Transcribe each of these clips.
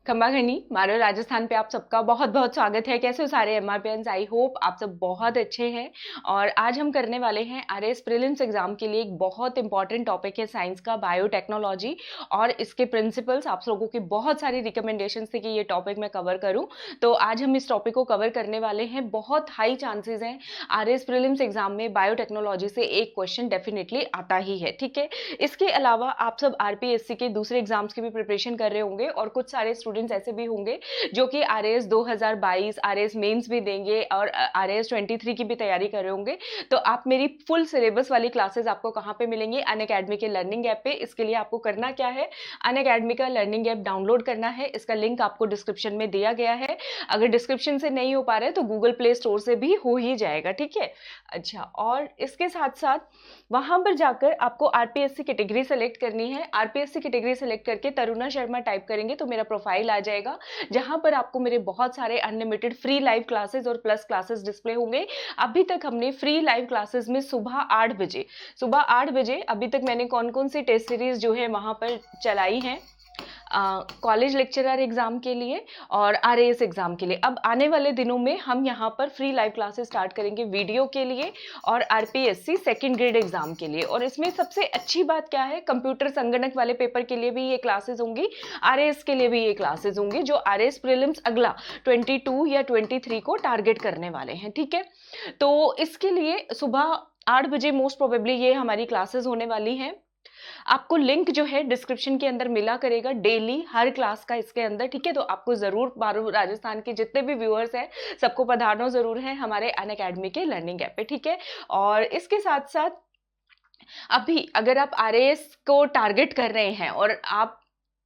खम्बाघनी मारो राजस्थान पे आप सबका बहुत बहुत स्वागत है। कैसे हो सारे एमआरपीएंस? आई होप आप सब बहुत अच्छे हैं। और आज हम करने वाले हैं आरएएस प्रीलिम्स एग्जाम के लिए एक बहुत इंपॉर्टेंट टॉपिक है साइंस का, बायोटेक्नोलॉजी और इसके प्रिंसिपल्स। आप लोगों की बहुत सारी रिकमेंडेशन थी कि ये टॉपिक मैं कवर करूं, तो आज हम इस टॉपिक को कवर करने वाले हैं। बहुत हाई चांसेस हैं आरएएस प्रीलिम्स एग्जाम में बायोटेक्नोलॉजी से एक क्वेश्चन डेफिनेटली आता ही है, ठीक है। इसके अलावा आप सब आरपीएससी के दूसरे एग्जाम्स की भी प्रिपरेशन कर रहे होंगे और कुछ सारे स्टूडेंट्स ऐसे भी होंगे जो कि आरएएस 2022 आरएएस मेंस भी देंगे और आरएएस 23 की भी तैयारी कर रहे होंगे। तो आप मेरी फुल सिलेबस वाली क्लासेस आपको कहाँ पे मिलेंगी? अनअकैडमी के लर्निंग ऐप पे। इसके लिए आपको करना क्या है, अनअकैडमी का लर्निंग ऐप डाउनलोड करना है। इसका लिंक आपको डिस्क्रिप्शन में दिया गया है। अगर डिस्क्रिप्शन से नहीं हो पा रहा है तो गूगल प्ले स्टोर से भी हो ही जाएगा, ठीक है। अच्छा, और इसके साथ साथ वहां पर जाकर आपको आरपीएससी कैटेगरी सेलेक्ट करनी है। आरपीएससी कैटेगरी सेलेक्ट करके तरुणा शर्मा टाइप करेंगे तो मेरा प्रोफाइल आ जाएगा, जहां पर आपको मेरे बहुत सारे अनलिमिटेड फ्री लाइव क्लासेस और प्लस क्लासेस डिस्प्ले होंगे। अभी तक हमने फ्री लाइव क्लासेस में सुबह 8 बजे अभी तक मैंने कौन कौन सी टेस्ट सीरीज जो है वहां पर चलाई हैं कॉलेज लेक्चरर एग्जाम के लिए और आरएएस एग्जाम के लिए। अब आने वाले दिनों में हम यहाँ पर फ्री लाइव क्लासेस स्टार्ट करेंगे वीडियो के लिए और आरपीएससी सेकंड ग्रेड एग्जाम के लिए। और इसमें सबसे अच्छी बात क्या है, कंप्यूटर संगणक वाले पेपर के लिए भी ये क्लासेस होंगी, आरएएस के लिए भी ये क्लासेस होंगी, जो आरएएस प्रीलिम्स अगला 22 या 23 को टारगेट करने वाले हैं, ठीक है। तो इसके लिए सुबह 8 बजे मोस्ट प्रोबेबली ये हमारी क्लासेस होने वाली हैं। आपको लिंक जो है डिस्क्रिप्शन के अंदर मिला करेगा डेली हर क्लास का इसके अंदर, ठीक है। तो आपको जरूर राजस्थान के जितने भी व्यूअर्स हैं सबको पधारना जरूर है हमारे अनअकैडमी के लर्निंग ऐप पे, ठीक है। और इसके साथ साथ अभी अगर आप आरएएस को टारगेट कर रहे हैं और आप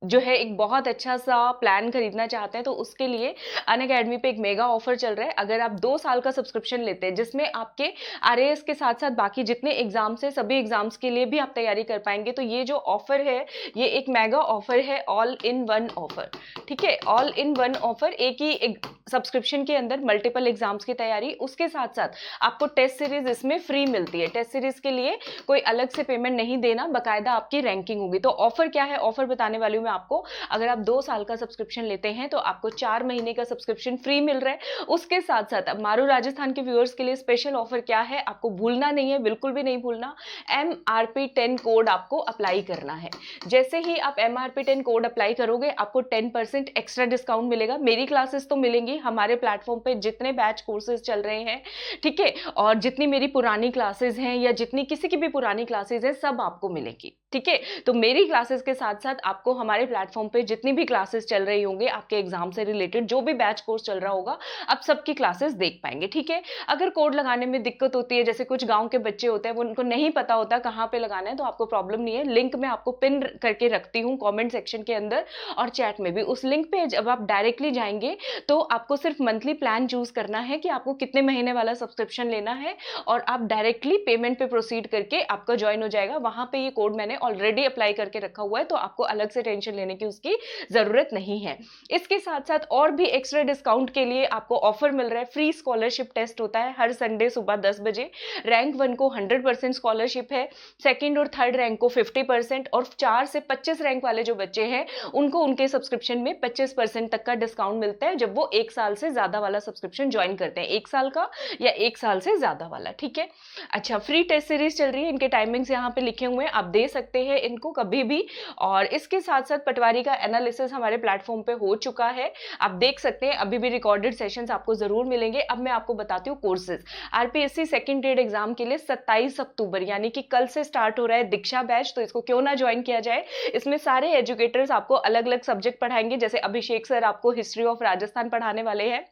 जो है एक बहुत अच्छा सा प्लान खरीदना चाहते हैं, तो उसके लिए अनअकैडमी पे एक मेगा ऑफर चल रहा है। अगर आप 2 साल का सब्सक्रिप्शन लेते हैं जिसमें आपके आरएएस के साथ साथ बाकी जितने एग्जाम्स है सभी एग्जाम्स के लिए भी आप तैयारी कर पाएंगे, तो ये जो ऑफर है ये एक मेगा ऑफर है, ऑल इन वन ऑफर, ठीक है। ऑल इन वन ऑफर, एक ही सब्सक्रिप्शन के अंदर मल्टीपल एग्जाम्स की तैयारी, उसके साथ साथ आपको टेस्ट सीरीज इसमें फ्री मिलती है। टेस्ट सीरीज के लिए कोई अलग से पेमेंट नहीं देना, बाकायदा आपकी रैंकिंग होगी। तो ऑफर क्या है, ऑफर बताने वाली हूँ मैं आपको। अगर आप 2 साल का सब्सक्रिप्शन लेते हैं तो आपको 4 महीने का सब्सक्रिप्शन फ्री मिल रहा है। उसके साथ साथ अब मारू राजस्थान के व्यूअर्स के लिए स्पेशल ऑफर क्या है, आपको भूलना नहीं है, बिल्कुल भी नहीं भूलना। MRP10 कोड आपको अप्लाई करना है। जैसे ही आप MRP10 कोड अप्लाई करोगे आपको 10% एक्स्ट्रा डिस्काउंट मिलेगा। मेरी क्लासेस तो मिलेंगी, हमारे प्लेटफॉर्म पे जितने बैच कोर्सेज चल रहे हैं, ठीक है, और जितनी मेरी पुरानी क्लासेस हैं या जितनी किसी की भी पुरानी क्लासेस हैं सब आपको मिलेंगी, ठीक है। तो मेरी क्लासेस के साथ साथ आपको हमारे प्लेटफॉर्म पे जितनी भी क्लासेस चल रही होंगे आपके एग्जाम से रिलेटेड, जो भी बैच कोर्स चल रहा होगा, आप सबकी क्लासेस देख पाएंगे, ठीक है। अगर कोड लगाने में दिक्कत होती है, जैसे कुछ गांव के बच्चे होते हैं वो उनको नहीं पता होता कहाँ पे लगाना है, तो आपको प्रॉब्लम नहीं है। लिंक मैं आपको पिन करके रखती हूँ कॉमेंट सेक्शन के अंदर और चैट में भी। उस लिंक पे जब आप डायरेक्टली जाएंगे तो आपको सिर्फ मंथली प्लान चूज करना है कि आपको कितने महीने वाला सब्सक्रिप्शन लेना है और आप डायरेक्टली पेमेंट पे प्रोसीड करके आपका ज्वाइन हो जाएगा। वहां पे ये कोड मैंने ऑलरेडी अप्लाई करके रखा हुआ है, तो आपको अलग से टेंशन लेने की उसकी जरूरत नहीं है। इसके साथ साथ और भी एक्स्ट्रा डिस्काउंट के लिए आपको ऑफर मिल रहा है। फ्री स्कॉलरशिप टेस्ट होता है हर संडे सुबह 10 बजे। रैंक 1 को 100% स्कॉलरशिप है, सेकंड और थर्ड रैंक को 50% और 4 से 25 रैंक वाले जो बच्चे हैं उनको उनके सब्सक्रिप्शन में 25% तक का डिस्काउंट मिलता है जब वो 1 साल से ज्यादा वाला सब्सक्रिप्शन ज्वाइन करते हैं, 1 साल का या 1 साल से ज्यादा वाला, ठीक है। अच्छा, फ्री टेस्ट सीरीज चल रही है, इनके टाइमिंग्स यहाँ पे लिखे हुए हैं, आप दे सकते हैं इनको कभी भी। और इसके साथ साथ पटवारी का एनालिसिस हमारे प्लेटफॉर्म पे हो चुका है, आप देख सकते हैं। अभी भी रिकॉर्डेड सेशंस आपको जरूर मिलेंगे। अब मैं आपको बताती हूँ courses. RPSC second grade exam के लिए 27 अक्टूबर यानी कि कल से स्टार्ट हो रहा है दीक्षा बैच, तो इसको क्यों ना ज्वाइन किया जाए। इसमें सारे एजुकेटर्स आपको अलग अलग सब्जेक्ट पढ़ाएंगे, जैसे अभिषेक सर आपको हिस्ट्री ऑफ राजस्थान पढ़ाने वाले हैं।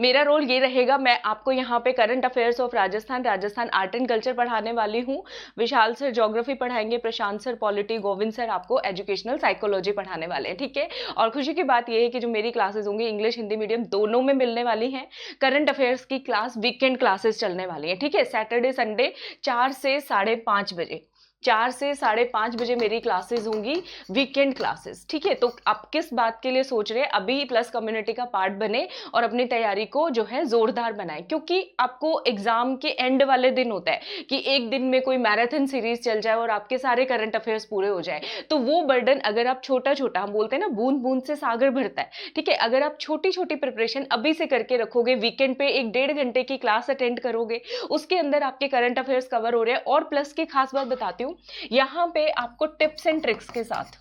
मेरा रोल ये रहेगा, मैं आपको यहाँ पे current affairs of Rajasthan, Rajasthan art and culture पढ़ाने वाली हूँ। विशाल सर ज्योग्राफी पढ़ाएंगे, प्रशांत सर पॉलिटी, गोविंद सर आपको एजुकेशनल साइकोलॉजी पढ़ाने वाले हैं, ठीक है। और खुशी की बात यह है कि जो मेरी क्लासेस होंगी इंग्लिश हिंदी मीडियम दोनों में मिलने वाली हैं। करंट अफेयर्स की क्लास वीकेंड क्लासेस चलने वाली है, ठीक है, सैटरडे संडे 4 से 5:30 बजे, 4 से 5:30 बजे मेरी क्लासेस होंगी, वीकेंड क्लासेस, ठीक है। तो आप किस बात के लिए सोच रहे हैं, अभी प्लस कम्युनिटी का पार्ट बने और अपनी तैयारी को जो है जोरदार बनाए, क्योंकि आपको एग्जाम के एंड वाले दिन होता है कि एक दिन में कोई मैराथन सीरीज चल जाए और आपके सारे करंट अफेयर्स पूरे हो जाए। तो वो बर्डन अगर आप छोटा छोटा, हम बोलते हैं ना बूंद बूंद से सागर भरता है, ठीक है, अगर आप छोटी छोटी प्रिपरेशन अभी से करके रखोगे, वीकेंड पे 1-1.5 घंटे की क्लास अटेंड करोगे, उसके अंदर आपके करंट अफेयर्स कवर हो रहे हैं। और प्लस की खास बात बताती हूँ, यहाँ पे आपको टिप्स एंड ट्रिक्स के साथ,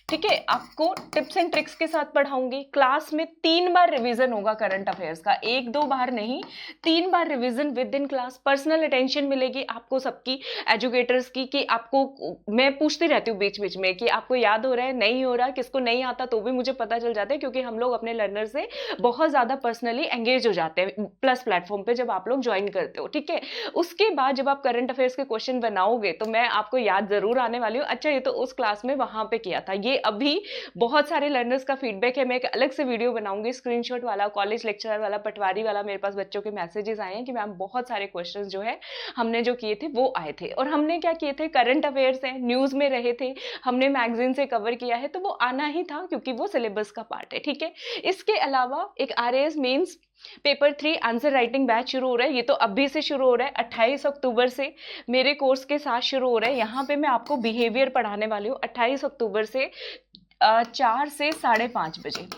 ठीक है, आपको टिप्स एंड ट्रिक्स के साथ पढ़ाऊंगी। क्लास में 3 बार रिवीजन होगा करंट अफेयर्स का, 1-2 बार नहीं, 3 बार revision within class. Personal attention मिलेगी आपको सबकी, एजुकेटर्स की, कि आपको, मैं पूछती रहती हूँ बीच बीच में कि आपको याद हो रहा है, नहीं हो रहा, किसको नहीं आता, तो भी मुझे पता चल जाता है, क्योंकि हम लोग अपने लर्नर से बहुत ज्यादा पर्सनली एंगेज हो जाते हैं प्लस प्लेटफॉर्म पे जब आप लोग ज्वाइन करते हो, ठीक है। उसके बाद जब आप करंट अफेयर्स के क्वेश्चन बनाओगे तो मैं आपको याद जरूर आने वाली हूँ, अच्छा ये तो उस क्लास में वहां पे किया था। ये अभी बहुत सारे लर्नर्स का फीडबैक है, मैं एक अलग से वीडियो बनाऊंगी, स्क्रीनशॉट वाला, कॉलेज लेक्चरर वाला, पटवारी वाला। मेरे पास बच्चों के मैसेजेस आए हैं कि मैम बहुत सारे क्वेश्चंस जो है हमने जो किए थे वो आए थे, और हमने क्या किए थे, करंट अफेयर्स है, न्यूज में रहे थे, हमने मैगजीन से कवर किया है, तो वो आना ही था क्योंकि वो सिलेबस का पार्ट है, ठीक है। इसके अलावा एक RAS mains paper 3 answer writing batch शुरू हो रहा है, ये तो अभी से शुरू हो रहा है, 28 अक्टूबर से मेरे कोर्स के साथ शुरू हो रहा है। यहाँ पे मैं आपको बिहेवियर पढ़ाने वाली हूँ 28 अक्टूबर से 4 से 5:30 बजे,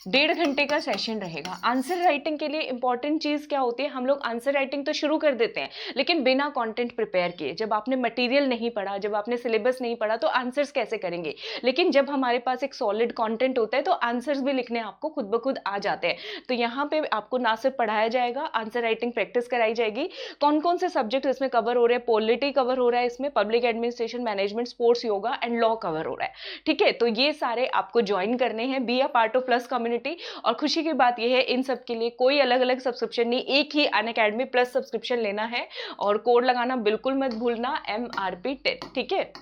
1.5 घंटे का सेशन रहेगा। आंसर राइटिंग के लिए इंपॉर्टेंट चीज क्या होती है, हम लोग आंसर राइटिंग तो शुरू कर देते हैं लेकिन बिना कंटेंट प्रिपेयर किए। जब आपने मटेरियल नहीं पढ़ा, जब आपने सिलेबस नहीं पढ़ा, तो आंसर्स कैसे करेंगे। लेकिन जब हमारे पास एक सॉलिड कंटेंट होता है तो आंसर्स भी लिखने आपको खुद ब खुद आ जाते हैं। तो यहाँ पे आपको ना सिर्फ पढ़ाया जाएगा, आंसर राइटिंग प्रैक्टिस कराई जाएगी। कौन कौन से सब्जेक्ट इसमें कवर हो रहे हैं, पॉलिटी कवर हो रहा है इसमें, public administration, management, sports, yoga and law cover हो रहा है, ठीक है। तो ये सारे आपको ज्वाइन करने हैं, be a part of plus community. और खुशी की बात यह है, इन सब के लिए कोई अलग अलग सब्सक्रिप्शन नहीं, एक ही अनअकैडमी प्लस सब्सक्रिप्शन लेना है, और कोड लगाना बिल्कुल मत भूलना, MRP10, ठीक है।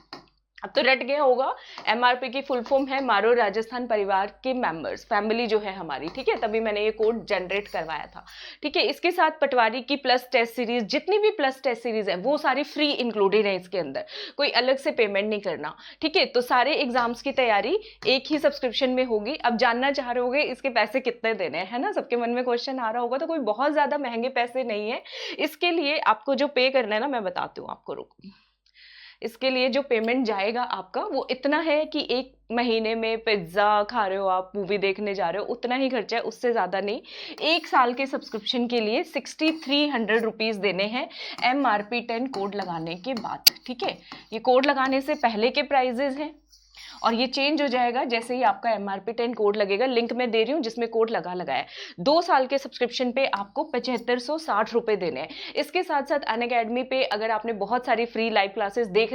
अब तो रट गया होगा, MRP की फुल फॉर्म है मारो राजस्थान परिवार के मेंबर्स, फैमिली जो है हमारी, ठीक है, तभी मैंने ये कोड जनरेट करवाया था, ठीक है। इसके साथ पटवारी की प्लस टेस्ट सीरीज, जितनी भी प्लस टेस्ट सीरीज है वो सारी फ्री इंक्लूडेड है इसके अंदर, कोई अलग से पेमेंट नहीं करना, ठीक है। तो सारे एग्जाम्स की तैयारी एक ही सब्सक्रिप्शन में होगी। अब जानना चाह रहे होगे इसके पैसे कितने देने हैं, है ना, सबके मन में क्वेश्चन आ रहा होगा। तो कोई बहुत ज्यादा महंगे पैसे नहीं है, इसके लिए आपको जो पे करना है ना, मैं बताती हूँ आपको, रुको। इसके लिए जो पेमेंट जाएगा आपका वो इतना है कि एक महीने में पिज्जा खा रहे हो आप, मूवी देखने जा रहे हो, उतना ही खर्चा है, उससे ज्यादा नहीं। 1 साल के सब्सक्रिप्शन के लिए 6300 रुपीज देने हैं MRP10 कोड लगाने के बाद, ठीक है। ये कोड लगाने से पहले के प्राइजेस हैं और ये चेंज हो जाएगा जैसे ही आपका MRP10 कोड लगेगा। लिंक मैं दे रही हूँ जिसमें कोड लगा है। 2 साल के सब्सक्रिप्शन पे आपको 7560 रुपए देने हैं। इसके साथ साथ अनअकैडमी पे अगर आपने बहुत सारी फ्री लाइव क्लासेस देख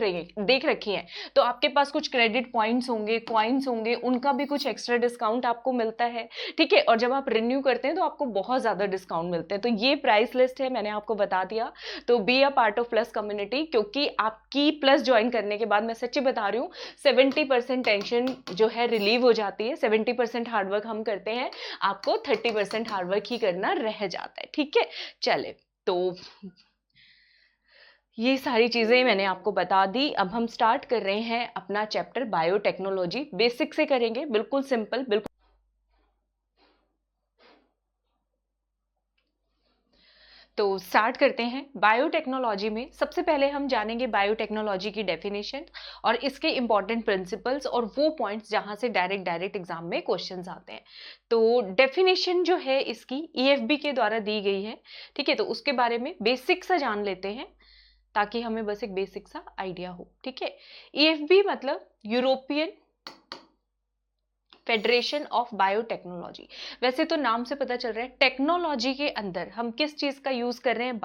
रखी हैं तो आपके पास कुछ क्रेडिट पॉइंट्स होंगे, कॉइन्स होंगे, उनका भी कुछ एक्स्ट्रा डिस्काउंट आपको मिलता है, ठीक है। और जब आप रिन्यू करते हैं तो आपको बहुत ज्यादा डिस्काउंट मिलते हैं। तो ये प्राइस लिस्ट है, मैंने आपको बता दिया। तो be a part of plus community, क्योंकि आपकी प्लस ज्वाइन करने के बाद मैं सच्ची बता रही हूँ 70% टेंशन जो है रिलीव हो जाती है। 70% हार्डवर्क हम करते हैं, आपको 30% हार्डवर्क ही करना रह जाता है, ठीक है। चले, तो ये सारी चीजें मैंने आपको बता दी। अब हम स्टार्ट कर रहे हैं अपना चैप्टर बायोटेक्नोलॉजी। बेसिक से करेंगे, बिल्कुल सिंपल, बिल्कुल। तो स्टार्ट करते हैं। बायोटेक्नोलॉजी में सबसे पहले हम जानेंगे बायोटेक्नोलॉजी की डेफिनेशन और इसके इंपॉर्टेंट प्रिंसिपल्स और वो पॉइंट्स जहां से डायरेक्ट एग्जाम में क्वेश्चंस आते हैं। तो डेफिनेशन जो है इसकी EFB के द्वारा दी गई है, ठीक है। तो उसके बारे में बेसिक सा जान लेते हैं ताकि हमें बस एक बेसिक सा आइडिया हो, ठीक है। EFB मतलब यूरोपियन फेडरेशन ऑफ बायोटेक्नोलॉजी। वैसे तो नाम से पता चल रहा है टेक्नोलॉजी के अंदर हम किस चीज का यूज कर रहे हैं,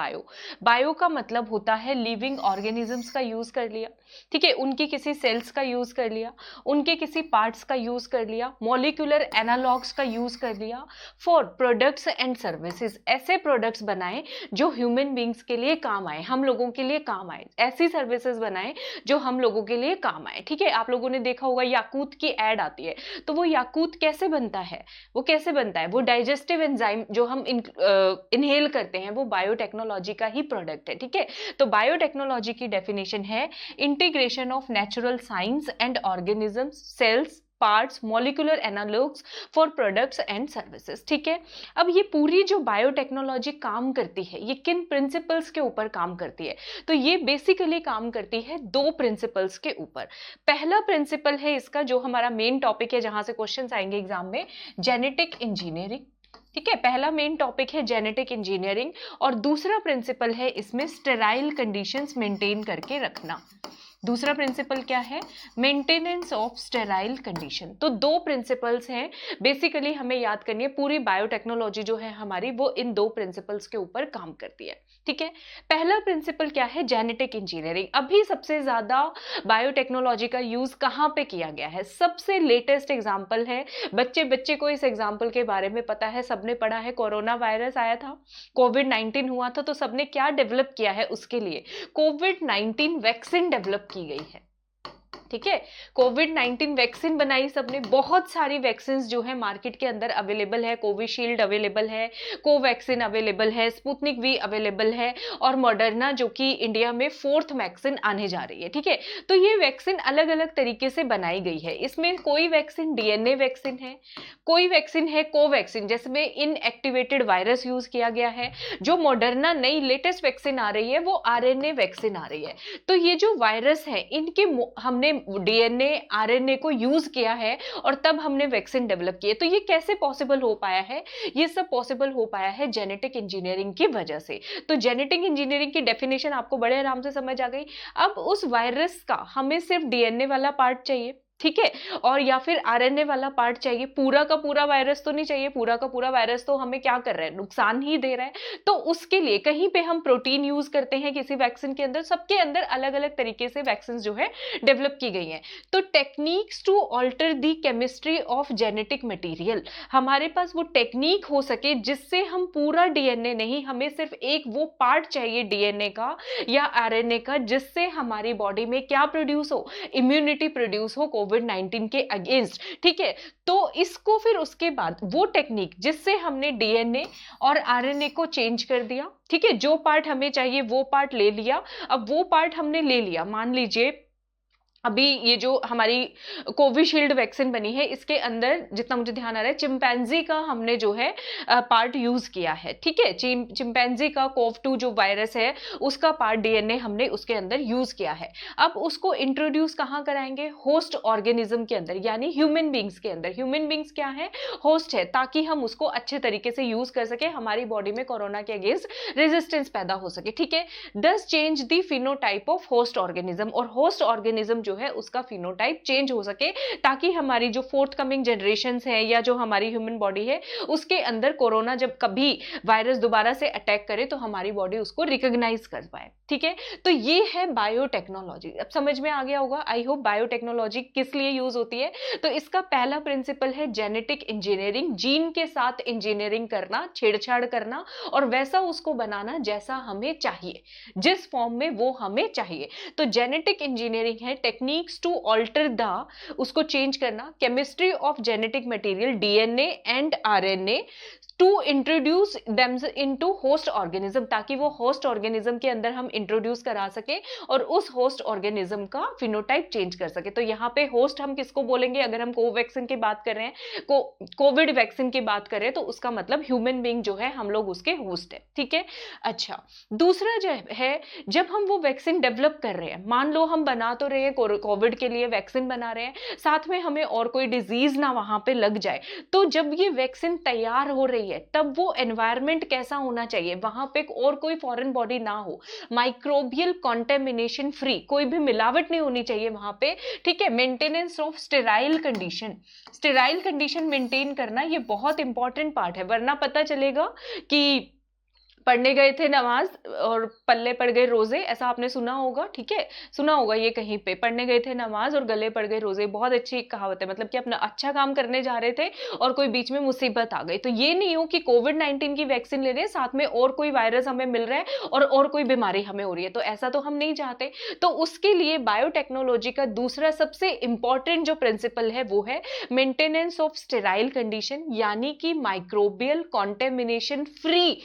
बायो का मतलब होता है लिविंग ऑर्गेनिजम्स का यूज कर लिया, ठीक है, उनकी किसी सेल्स का यूज कर लिया, उनके किसी पार्ट्स का यूज कर लिया, मॉलिक्यूलर एनालॉग्स का यूज कर लिया फॉर प्रोडक्ट्स एंड सर्विसेज। ऐसे प्रोडक्ट्स बनाए जो ह्यूमन बींग्स के लिए काम आए, हम लोगों के लिए काम आए, ऐसी सर्विसेज बनाए जो हम लोगों के लिए काम आए, ठीक है। आप लोगों ने देखा होगा याकूत की एड आती है, तो वो याकूत कैसे बनता है, वो कैसे बनता है, वो डाइजेस्टिव एंजाइम जो हम इनहेल करते हैं वो बायोटेक्नोलॉजी का ही प्रोडक्ट है। ठीक है, तो बायोटेक्नोलॉजी की डेफिनेशन है integration of natural science and organisms, cells, parts, molecular analogues for products and services. ठीक है, अब ये पूरी जो बायोटेक्नोलॉजी काम करती है ये किन प्रिंसिपल्स के ऊपर काम करती है, तो ये बेसिकली काम करती है दो प्रिंसिपल्स के ऊपर। पहला प्रिंसिपल है इसका, जो हमारा मेन टॉपिक है जहां से क्वेश्चंस आएंगे एग्जाम में, जेनेटिक इंजीनियरिंग। ठीक है, पहला मेन टॉपिक है जेनेटिक इंजीनियरिंग, और दूसरा प्रिंसिपल है इसमें स्टेराइल कंडीशंस मेंटेन करके रखना। दूसरा प्रिंसिपल क्या है, मेंटेनेंस ऑफ स्टेराइल कंडीशन। तो दो प्रिंसिपल्स हैं बेसिकली, हमें याद करनी है। पूरी बायोटेक्नोलॉजी जो है हमारी वो इन दो प्रिंसिपल्स के ऊपर काम करती है। ठीक है, पहला प्रिंसिपल क्या है, जेनेटिक इंजीनियरिंग। अभी सबसे ज्यादा बायोटेक्नोलॉजी का यूज कहां पे किया गया है, सबसे लेटेस्ट एग्जांपल है, बच्चे बच्चे को इस एग्जांपल के बारे में पता है, सबने पढ़ा है, कोरोना वायरस आया था, कोविड-19 हुआ था, तो सबने क्या डेवलप किया है उसके लिए, कोविड-19 वैक्सीन डेवलप की गई है। ठीक है, कोविड-19 वैक्सीन बनाई सबने, बहुत सारी वैक्सीन जो है मार्केट के अंदर अवेलेबल है, कोविशील्ड अवेलेबल है, कोवैक्सीन अवेलेबल है, स्पुतनिक वी अवेलेबल है, और मॉडर्ना जो कि इंडिया में 4th वैक्सीन आने जा रही है। ठीक है, तो ये वैक्सीन अलग अलग तरीके से बनाई गई है। इसमें कोई वैक्सीन डीएनए वैक्सीन है, कोई वैक्सीन है कोवैक्सीन जिसमें इनएक्टिवेटेड वायरस यूज किया गया है, जो मॉडर्ना नई लेटेस्ट वैक्सीन आ रही है वो आरएनए वैक्सीन आ रही है। तो ये जो वायरस है इनके हमने डीएनए आरएनए को यूज किया है और तब हमने वैक्सीन डेवलप की है। तो ये कैसे पॉसिबल हो पाया है, ये सब पॉसिबल हो पाया है जेनेटिक इंजीनियरिंग की वजह से। तो जेनेटिक इंजीनियरिंग की डेफिनेशन आपको बड़े आराम से समझ आ गई। अब उस वायरस का हमें सिर्फ डीएनए वाला पार्ट चाहिए, ठीक है, और या फिर आरएनए वाला पार्ट चाहिए, पूरा का पूरा वायरस तो नहीं चाहिए, पूरा का पूरा वायरस तो हमें क्या कर रहा है, नुकसान ही दे रहा है। तो उसके लिए कहीं पे हम प्रोटीन यूज करते हैं किसी वैक्सीन के अंदर, सबके अंदर अलग अलग तरीके से वैक्सीन जो है डेवलप की गई हैं। तो techniques to alter the chemistry of genetic material, हमारे पास वो टेक्निक हो सके जिससे हम पूरा डीएनए नहीं, हमें सिर्फ एक वो पार्ट चाहिए डीएनए का या आरएनए का, जिससे हमारी बॉडी में क्या प्रोड्यूस हो, इम्यूनिटी प्रोड्यूस हो कोविड-19 के अगेंस्ट। ठीक है, तो इसको फिर उसके बाद वो टेक्निक जिससे हमने डीएनए और आरएनए को चेंज कर दिया, ठीक है, जो पार्ट हमें चाहिए वो पार्ट ले लिया। अब वो पार्ट हमने ले लिया, मान लीजिए अभी ये जो हमारी कोविशील्ड वैक्सीन बनी है इसके अंदर जितना मुझे ध्यान आ रहा है चिंपैंजी का हमने जो है पार्ट यूज किया है। ठीक है, चिंपैंजी का कोव2 जो वायरस है उसका पार्ट डीएनए हमने उसके अंदर यूज किया है। अब उसको इंट्रोड्यूस कहां कराएंगे, होस्ट ऑर्गेनिज्म के अंदर, यानी ह्यूमन बींग्स के अंदर। ह्यूमन बींग्स क्या है, होस्ट है, ताकि हम उसको अच्छे तरीके से यूज कर सके, हमारी बॉडी में कोरोना के अगेंस्ट रेजिस्टेंस पैदा हो सके। ठीक है, does change the phenotype of host organism, और होस्ट ऑर्गेनिज्म जो है उसका फिनोटाइप चेंज हो सके, ताकि हमारी जो फोर्थ कमिंग जनरेशंस है या जो हमारी ह्यूमन बॉडी है उसके अंदर कोरोना जब कभी वायरस दोबारा से अटैक करे तो हमारी बॉडी उसको रिकॉग्नाइज कर पाए। ठीक है, तो ये है बायोटेक्नोलॉजी। अब समझ में आ गया होगा, आई होप, बायोटेक्नोलॉजी किस लिए यूज होती है। तो इसका पहला प्रिंसिपल है जेनेटिक इंजीनियरिंग, जीन के साथ इंजीनियरिंग करना, छेड़छाड़ करना और वैसा उसको बनाना जैसा हमें चाहिए, जिस फॉर्म में वो हमें चाहिए। तो जेनेटिक इंजीनियरिंग है टेक्निक्स टू ऑल्टर द, उसको चेंज करना, chemistry of genetic material DNA and RNA to introduce them into host organism, ताकि वो होस्ट ऑर्गेनिज्म के अंदर हम इंट्रोड्यूस करा सके और उस होस्ट ऑर्गेनिज्म का फिनोटाइप चेंज कर सके। तो यहाँ पे होस्ट हम किसको बोलेंगे, अगर हम कोवैक्सीन की बात कर रहे हैं, कोविड वैक्सीन की बात करें तो उसका मतलब ह्यूमन बीइंग जो है हम लोग उसके होस्ट है। ठीक है, अच्छा, दूसरा जो है जब हम वो वैक्सीन डेवलप कर रहे हैं, मान लो हम बना तो रहे हैं कोविड के लिए वैक्सीन बना रहे हैं, साथ में हमें और कोई डिजीज ना वहां पे लग जाए, तो जब ये वैक्सीन तैयार हो रही है तब वो एनवायरनमेंट कैसा होना चाहिए, वहां पे और कोई फॉरेन बॉडी ना हो, माइक्रोबियल कॉन्टेमिनेशन फ्री, कोई भी मिलावट नहीं होनी चाहिए वहां पे। ठीक है, maintenance of sterile condition, sterile condition maintain करना ये बहुत इंपॉर्टेंट पार्ट है, वरना पता चलेगा कि पढ़ने गए थे नमाज और पल्ले पड़ गए रोजे, ऐसा आपने सुना होगा, ठीक है, सुना होगा ये कहीं पे, पढ़ने गए थे नमाज और गले पड़ गए रोजे, बहुत अच्छी कहावत है, मतलब कि अपना अच्छा काम करने जा रहे थे और कोई बीच में मुसीबत आ गई। तो ये नहीं हो कि कोविड-19 की वैक्सीन ले रहे हैं, साथ में और कोई वायरस हमें मिल रहा है और कोई बीमारी हमें हो रही है, तो ऐसा तो हम नहीं चाहते। तो उसके लिए बायोटेक्नोलॉजी का दूसरा सबसे इंपॉर्टेंट जो प्रिंसिपल है वो है मेंटेनेंस ऑफ स्टेराइल कंडीशन, यानी कि माइक्रोबियल कॉन्टेमिनेशन फ्री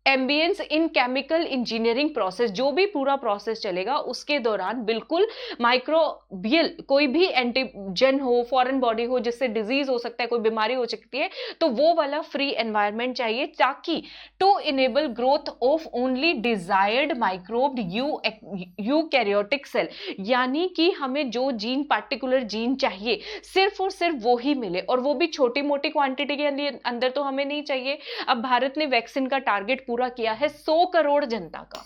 एम्बियंस इन केमिकल इंजीनियरिंग प्रोसेस। जो भी पूरा प्रोसेस चलेगा उसके दौरान बिल्कुल माइक्रोबियल कोई भी एंटीजन हो, फॉरेन बॉडी हो जिससे डिजीज हो सकता है, कोई बीमारी हो सकती है, तो वो वाला फ्री एनवायरनमेंट चाहिए, ताकि to enable growth of only desired microbe eukaryotic cell, यानी कि हमें जो जीन, पार्टिकुलर जीन चाहिए सिर्फ और सिर्फ वो ही मिले, और वो भी छोटी मोटी क्वांटिटी के अंदर तो हमें नहीं चाहिए। अब भारत ने वैक्सीन का टारगेट पूरा किया है 100 करोड़ जनता का,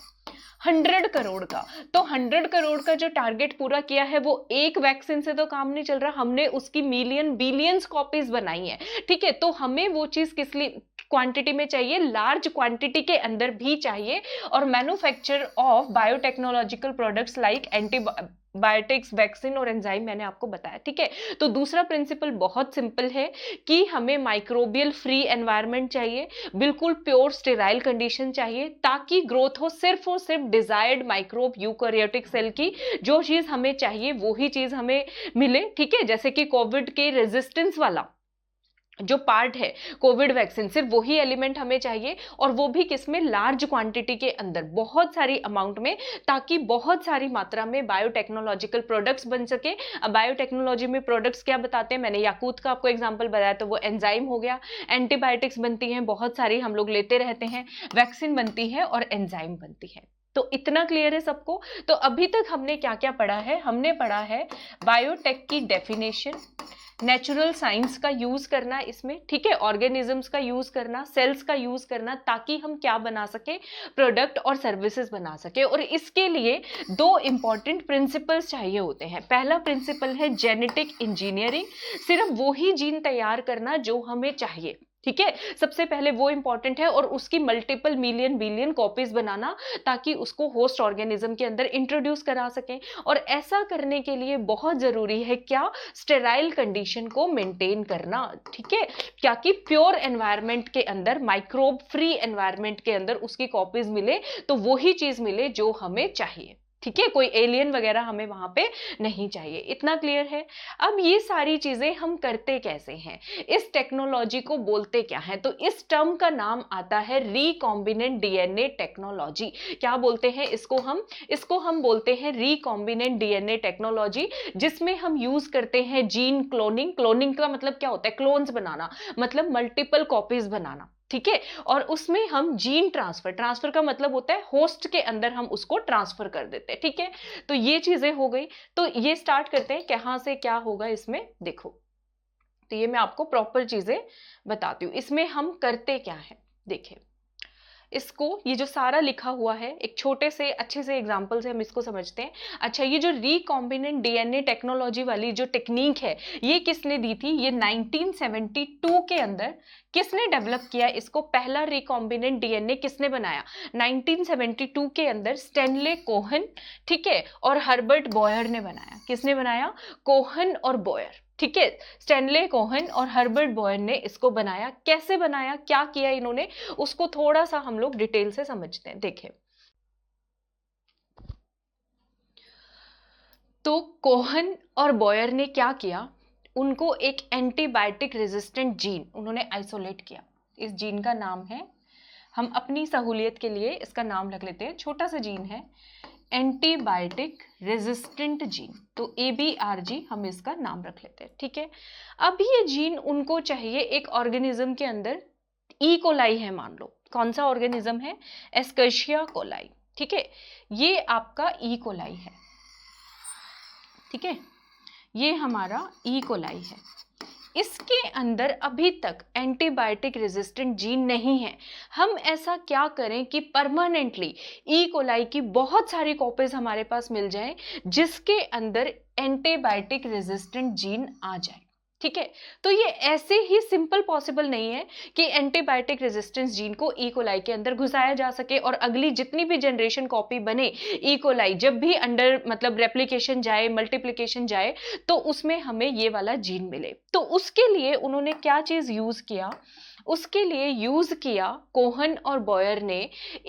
100 करोड़ का, तो 100 करोड़ का जो टारगेट पूरा किया है वो एक वैक्सीन से तो काम नहीं चल रहा, हमने उसकी मिलियन बिलियंस कॉपीज बनाई है, ठीक है। तो हमें वो चीज किस लिए क्वांटिटी में चाहिए, लार्ज क्वांटिटी के अंदर भी चाहिए, और manufacture of biotechnological products like antibiotics, vaccine और एंजाइम मैंने आपको बताया, ठीक है। तो दूसरा प्रिंसिपल बहुत सिंपल है कि हमें माइक्रोबियल फ्री एनवायरनमेंट चाहिए, बिल्कुल प्योर स्टेराइल कंडीशन चाहिए, ताकि ग्रोथ हो सिर्फ और सिर्फ डिजायर्ड माइक्रोब यूकैरियोटिक सेल की, जो चीज हमें चाहिए वही चीज हमें मिले, ठीक है। जैसे कि कोविड के रेजिस्टेंस वाला जो पार्ट है कोविड वैक्सीन, सिर्फ वही एलिमेंट हमें चाहिए, और वो भी किसमें, लार्ज क्वांटिटी के अंदर, बहुत सारी अमाउंट में, ताकि बहुत सारी मात्रा में बायोटेक्नोलॉजिकल प्रोडक्ट्स बन सके। अब बायोटेक्नोलॉजी में प्रोडक्ट्स क्या बताते हैं, मैंने याकूत का आपको एग्जांपल बताया, तो वो एंजाइम हो गया, एंटीबायोटिक्स बनती हैं बहुत सारी, हम लोग लेते रहते हैं, वैक्सीन बनती है और एंजाइम बनती है। तो इतना क्लियर है सबको। तो अभी तक हमने क्या क्या पढ़ा है, हमने पढ़ा है बायोटेक की डेफिनेशन, नेचुरल साइंस का यूज करना इसमें, ठीक है, ऑर्गेनिजम्स का यूज करना, सेल्स का यूज करना, ताकि हम क्या बना सके, प्रोडक्ट और सर्विसेज बना सके। और इसके लिए दो इंपॉर्टेंट प्रिंसिपल्स चाहिए होते हैं। पहला प्रिंसिपल है जेनेटिक इंजीनियरिंग, सिर्फ वो ही जीन तैयार करना जो हमें चाहिए, ठीक है, सबसे पहले वो इंपॉर्टेंट है, और उसकी मल्टीपल मिलियन बिलियन कॉपीज बनाना, ताकि उसको होस्ट ऑर्गेनिज्म के अंदर इंट्रोड्यूस करा सकें। और ऐसा करने के लिए बहुत जरूरी है क्या, स्टेराइल कंडीशन को मेंटेन करना, ठीक है, क्या कि प्योर एनवायरनमेंट के अंदर, माइक्रोब फ्री एनवायरनमेंट के अंदर उसकी कॉपीज मिले, तो वही चीज मिले जो हमें चाहिए, ठीक है, कोई एलियन वगैरह हमें वहां पे नहीं चाहिए। इतना क्लियर है। अब ये सारी चीजें हम करते कैसे हैं, इस टेक्नोलॉजी को बोलते क्या है, तो इस टर्म का नाम आता है रिकॉम्बिनेंट डीएनए टेक्नोलॉजी। क्या बोलते हैं इसको हम बोलते हैं रिकॉम्बिनेंट डीएनए टेक्नोलॉजी, जिसमें हम यूज करते हैं जीन क्लोनिंग। क्लोनिंग का मतलब क्या होता है, क्लोन्स बनाना, मतलब मल्टीपल कॉपीज बनाना, ठीक है। और उसमें हम जीन ट्रांसफर का मतलब होता है होस्ट के अंदर हम उसको ट्रांसफर कर देते हैं, ठीक है। तो ये चीजें हो गई। तो ये स्टार्ट करते हैं कहां से क्या होगा इसमें, देखो, तो ये मैं आपको प्रॉपर चीजें बताती हूँ। इसमें हम करते क्या है, देखिए, इसको, ये जो सारा लिखा हुआ है, एक छोटे से अच्छे से एग्जांपल से हम इसको समझते हैं। अच्छा, ये जो रिकॉम्बिनेंट डीएनए टेक्नोलॉजी वाली जो टेक्निक है, ये किसने दी थी, ये 1972 के अंदर किसने डेवलप किया इसको, पहला रिकॉम्बिनेंट डीएनए किसने बनाया, 1972 के अंदर स्टैनले कोहन, ठीक है, और हर्बर्ट बॉयर ने बनाया। किसने बनाया, कोहन और बॉयर, ठीक है, स्टैनले कोहन और हर्बर्ट बॉयर ने इसको बनाया। कैसे बनाया, क्या किया इन्होंने, उसको थोड़ा सा हम लोग डिटेल से समझते हैं। देखिए, तो कोहन और बॉयर ने क्या किया, उनको एक एंटीबायोटिक रेजिस्टेंट जीन उन्होंने आइसोलेट किया। इस जीन का नाम है, हम अपनी सहूलियत के लिए इसका नाम रख लेते हैं, छोटा सा जीन है, एंटीबायोटिक रेजिस्टेंट जीन, तो ABRG हम इसका नाम रख लेते हैं, ठीक है। अब ये जीन उनको चाहिए एक ऑर्गेनिज्म के अंदर, ई कोलाई है मान लो, कौन सा ऑर्गेनिज्म है, एस्कर्शिया कोलाई, ठीक है, ये आपका ई कोलाई है, ठीक है, ये हमारा ई कोलाई है। इसके अंदर अभी तक एंटीबायोटिक रेजिस्टेंट जीन नहीं है। हम ऐसा क्या करें कि परमानेंटली ई कोलाई की बहुत सारी कॉपीज हमारे पास मिल जाए, जिसके अंदर एंटीबायोटिक रेजिस्टेंट जीन आ जाए, ठीक है, तो ये ऐसे ही सिंपल पॉसिबल नहीं है कि एंटीबायोटिक रेजिस्टेंस जीन को ई कोलाई के अंदर घुसाया जा सके और अगली जितनी भी जनरेशन कॉपी बने ई कोलाई जब भी अंडर मतलब रेप्लिकेशन जाए, मल्टीप्लिकेशन जाए, तो उसमें हमें ये वाला जीन मिले। तो उसके लिए उन्होंने क्या चीज यूज किया, उसके लिए यूज किया कोहन और बॉयर ने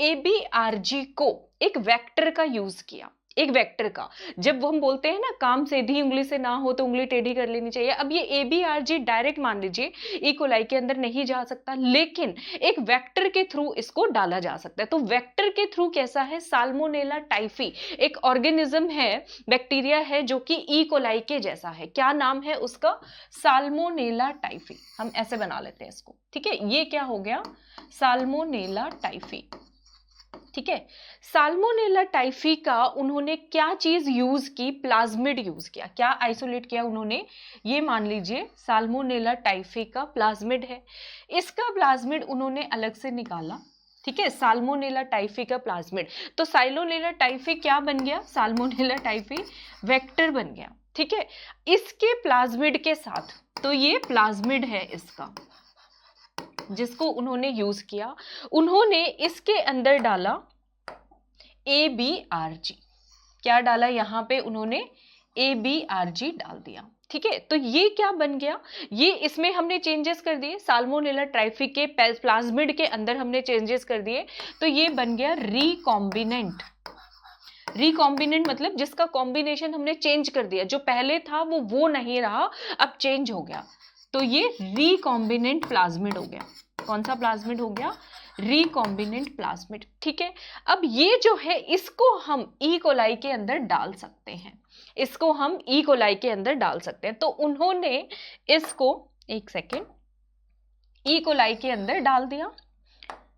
एबीआरजी को एक वेक्टर का यूज किया, एक वेक्टर का। जब वो हम बोलते हैं ना काम सीधी उंगली से ना हो तो उंगली टेढ़ी कर लेनी चाहिए, अब ये एबीआरजी डायरेक्ट मान लीजिए ई कोलाई के अंदर नहीं जा सकता, लेकिन एक वेक्टर के थ्रू इसको डाला जा सकता है। तो वेक्टर के थ्रू कैसा है, साल्मोनेला टाइफी एक ऑर्गेनिज्म है, बैक्टीरिया है जो कि ई कोलाई के जैसा है। क्या नाम है उसका, साल्मोनेला टाइफी, हम ऐसे बना लेते हैं इसको। ठीक है, ये क्या हो गया, साल्मोनेला टाइफी। ठीक है, साल्मोनेला टाइफी का उन्होंने क्या चीज यूज की, प्लाज्मिड यूज किया। क्या आइसोलेट किया उन्होंने, ये मान लीजिए साल्मोनेला टाइफी का प्लाज्मिड है, इसका प्लाज्मिड उन्होंने अलग से निकाला। ठीक है, साल्मोनेला टाइफी का प्लाज्मिड, तो साल्मोनेला टाइफी क्या बन गया, साल्मोनेला टाइफी वेक्टर बन गया। ठीक है, इसके प्लाज्मिड के साथ, तो ये प्लाज्मिड है इसका जिसको उन्होंने यूज किया, उन्होंने इसके अंदर डाला ABRG। क्या डाला यहां पे उन्होंने, ABRG डाल दिया। ठीक है, तो ये क्या बन गया, ये इसमें हमने चेंजेस कर दिए, साल्मोनेला टाइफी के प्लाज्मिड के अंदर हमने चेंजेस कर दिए, तो ये बन गया रिकॉम्बिनेंट। रिकॉम्बिनेंट मतलब जिसका कॉम्बिनेशन हमने चेंज कर दिया, जो पहले था वो नहीं रहा, अब चेंज हो गया, तो ये रिकॉम्बिनेंट प्लाज्मिड हो गया। कौन सा प्लाज्मिड हो गया, रिकॉम्बिनेंट प्लाज्मिड। ठीक है, अब ये जो है इसको हम ई कोलाई के अंदर डाल सकते हैं, इसको हम ई कोलाई के अंदर डाल सकते हैं। तो उन्होंने इसको, एक सेकेंड, ई कोलाई के अंदर डाल दिया,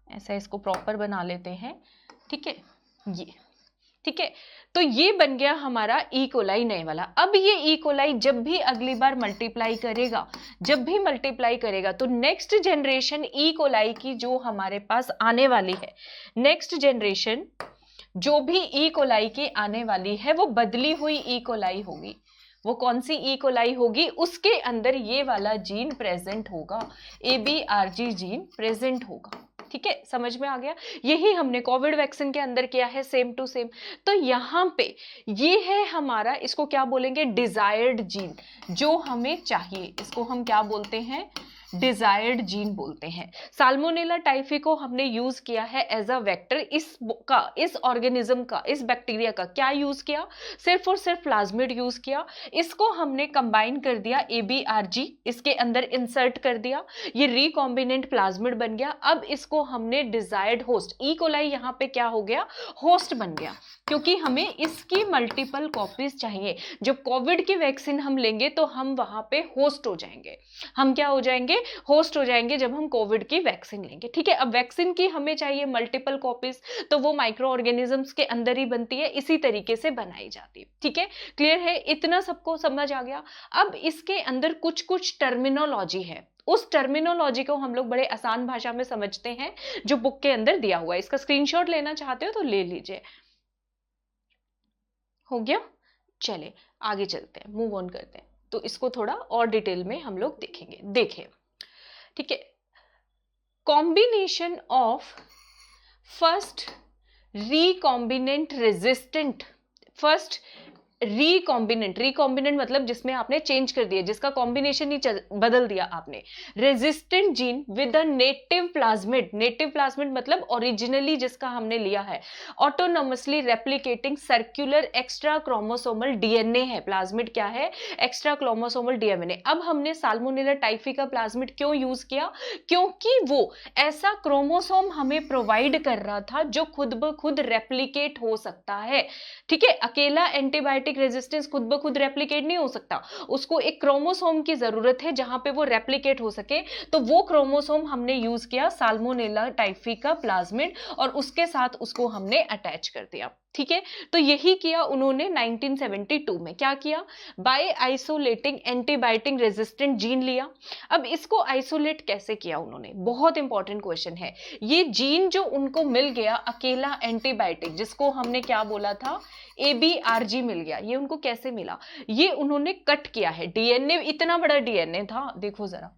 ऐसा इसको प्रॉपर बना लेते हैं। ठीक है, ये ठीक है, तो ये बन गया हमारा ई कोलाई नए वाला। अब ये ई कोलाई जब भी अगली बार मल्टीप्लाई करेगा, जब भी मल्टीप्लाई करेगा, तो नेक्स्ट जनरेशन ई कोलाई की जो हमारे पास आने वाली है, नेक्स्ट जनरेशन जो भी ई कोलाई की आने वाली है, वो बदली हुई ई कोलाई होगी। वो कौन सी ई कोलाई होगी, उसके अंदर ये वाला जीन प्रेजेंट होगा, ABRG जीन प्रेजेंट होगा। ठीक है, समझ में आ गया, यही हमने कोविड वैक्सीन के अंदर किया है, सेम टू सेम। तो यहाँ पे ये है हमारा, इसको क्या बोलेंगे, डिजायर्ड जीन, जो हमें चाहिए, इसको हम क्या बोलते हैं, डिजायर्ड जीन बोलते हैं। साल्मोनेला टाइफी को हमने यूज किया है एज अ वेक्टर, इस ऑर्गेनिज्म का, इस बैक्टीरिया का क्या यूज किया, सिर्फ और सिर्फ प्लाज्मिड यूज किया, इसको हमने कंबाइन कर दिया, ABRG इसके अंदर इंसर्ट कर दिया, ये रिकॉम्बिनेंट प्लाज्मिड बन गया। अब इसको हमने डिजायर्ड होस्ट, ई कोलाई यहाँ पे क्या हो गया, होस्ट बन गया, क्योंकि हमें इसकी मल्टीपल कॉपीज चाहिए। जब कोविड की वैक्सीन हम लेंगे तो हम वहां पे होस्ट हो जाएंगे, हम क्या हो जाएंगे, होस्ट हो जाएंगे जब हम कोविड की वैक्सीन लेंगे। ठीक है, अब वैक्सीन की हमें चाहिए मल्टीपल कॉपीज, तो वो माइक्रो ऑर्गेनिजम्स के अंदर ही बनती है, इसी तरीके से बनाई जाती है। ठीक है, क्लियर है, इतना सबको समझ आ गया। अब इसके अंदर कुछ कुछ टर्मिनोलॉजी है, उस टर्मिनोलॉजी को हम लोग बड़े आसान भाषा में समझते हैं, जो बुक के अंदर दिया हुआ है। इसका स्क्रीनशॉट लेना चाहते हो तो ले लीजिए। हो गया, चले आगे चलते हैं, मूव ऑन करते हैं। तो इसको थोड़ा और डिटेल में हम लोग देखेंगे। देखिए, ठीक है, combination of first recombinant resistant, first recombinant मतलब जिसमें आपने चेंज कर दिया, जिसका कॉम्बिनेशन ही बदल दिया आपने, resistant gene with a native plasmid, native plasmid मतलब ओरिजिनली जिसका हमने लिया है, autonomously replicating circular extra chromosomal DNA है। प्लाज्मिड क्या है, एक्स्ट्रा क्रोमोसोमल DNA। अब हमने साल्मोनेला टाइफी का प्लाज्मिड क्यों यूज किया, क्योंकि वो ऐसा क्रोमोसोम हमें प्रोवाइड कर रहा था जो खुद ब खुद रेप्लिकेट हो सकता है। ठीक है, अकेला एंटीबायोटिक रेजिस्टेंस खुद ब खुद रेप्लिकेट नहीं हो सकता, उसको एक क्रोमोसोम की जरूरत है जहां पे वो रेप्लिकेट हो सके। तो वो क्रोमोसोम हमने यूज किया साल्मोनेला टाइफी का प्लाज्मिड, और उसके साथ उसको हमने अटैच कर दिया। ठीक है, तो यही किया उन्होंने 1972 में। क्या किया, by isolating antibiotic resistant gene लिया। अब इसको आइसोलेट कैसे किया उन्होंने, बहुत इंपॉर्टेंट क्वेश्चन है। ये जीन जो उनको मिल गया, अकेला एंटीबायोटिक जिसको हमने क्या बोला था, ABRG मिल गया, किया, ये उनको कैसे मिला? ये उन्होंने कट किया है। डीएनए इतना बड़ा डीएनए था, देखो जरा,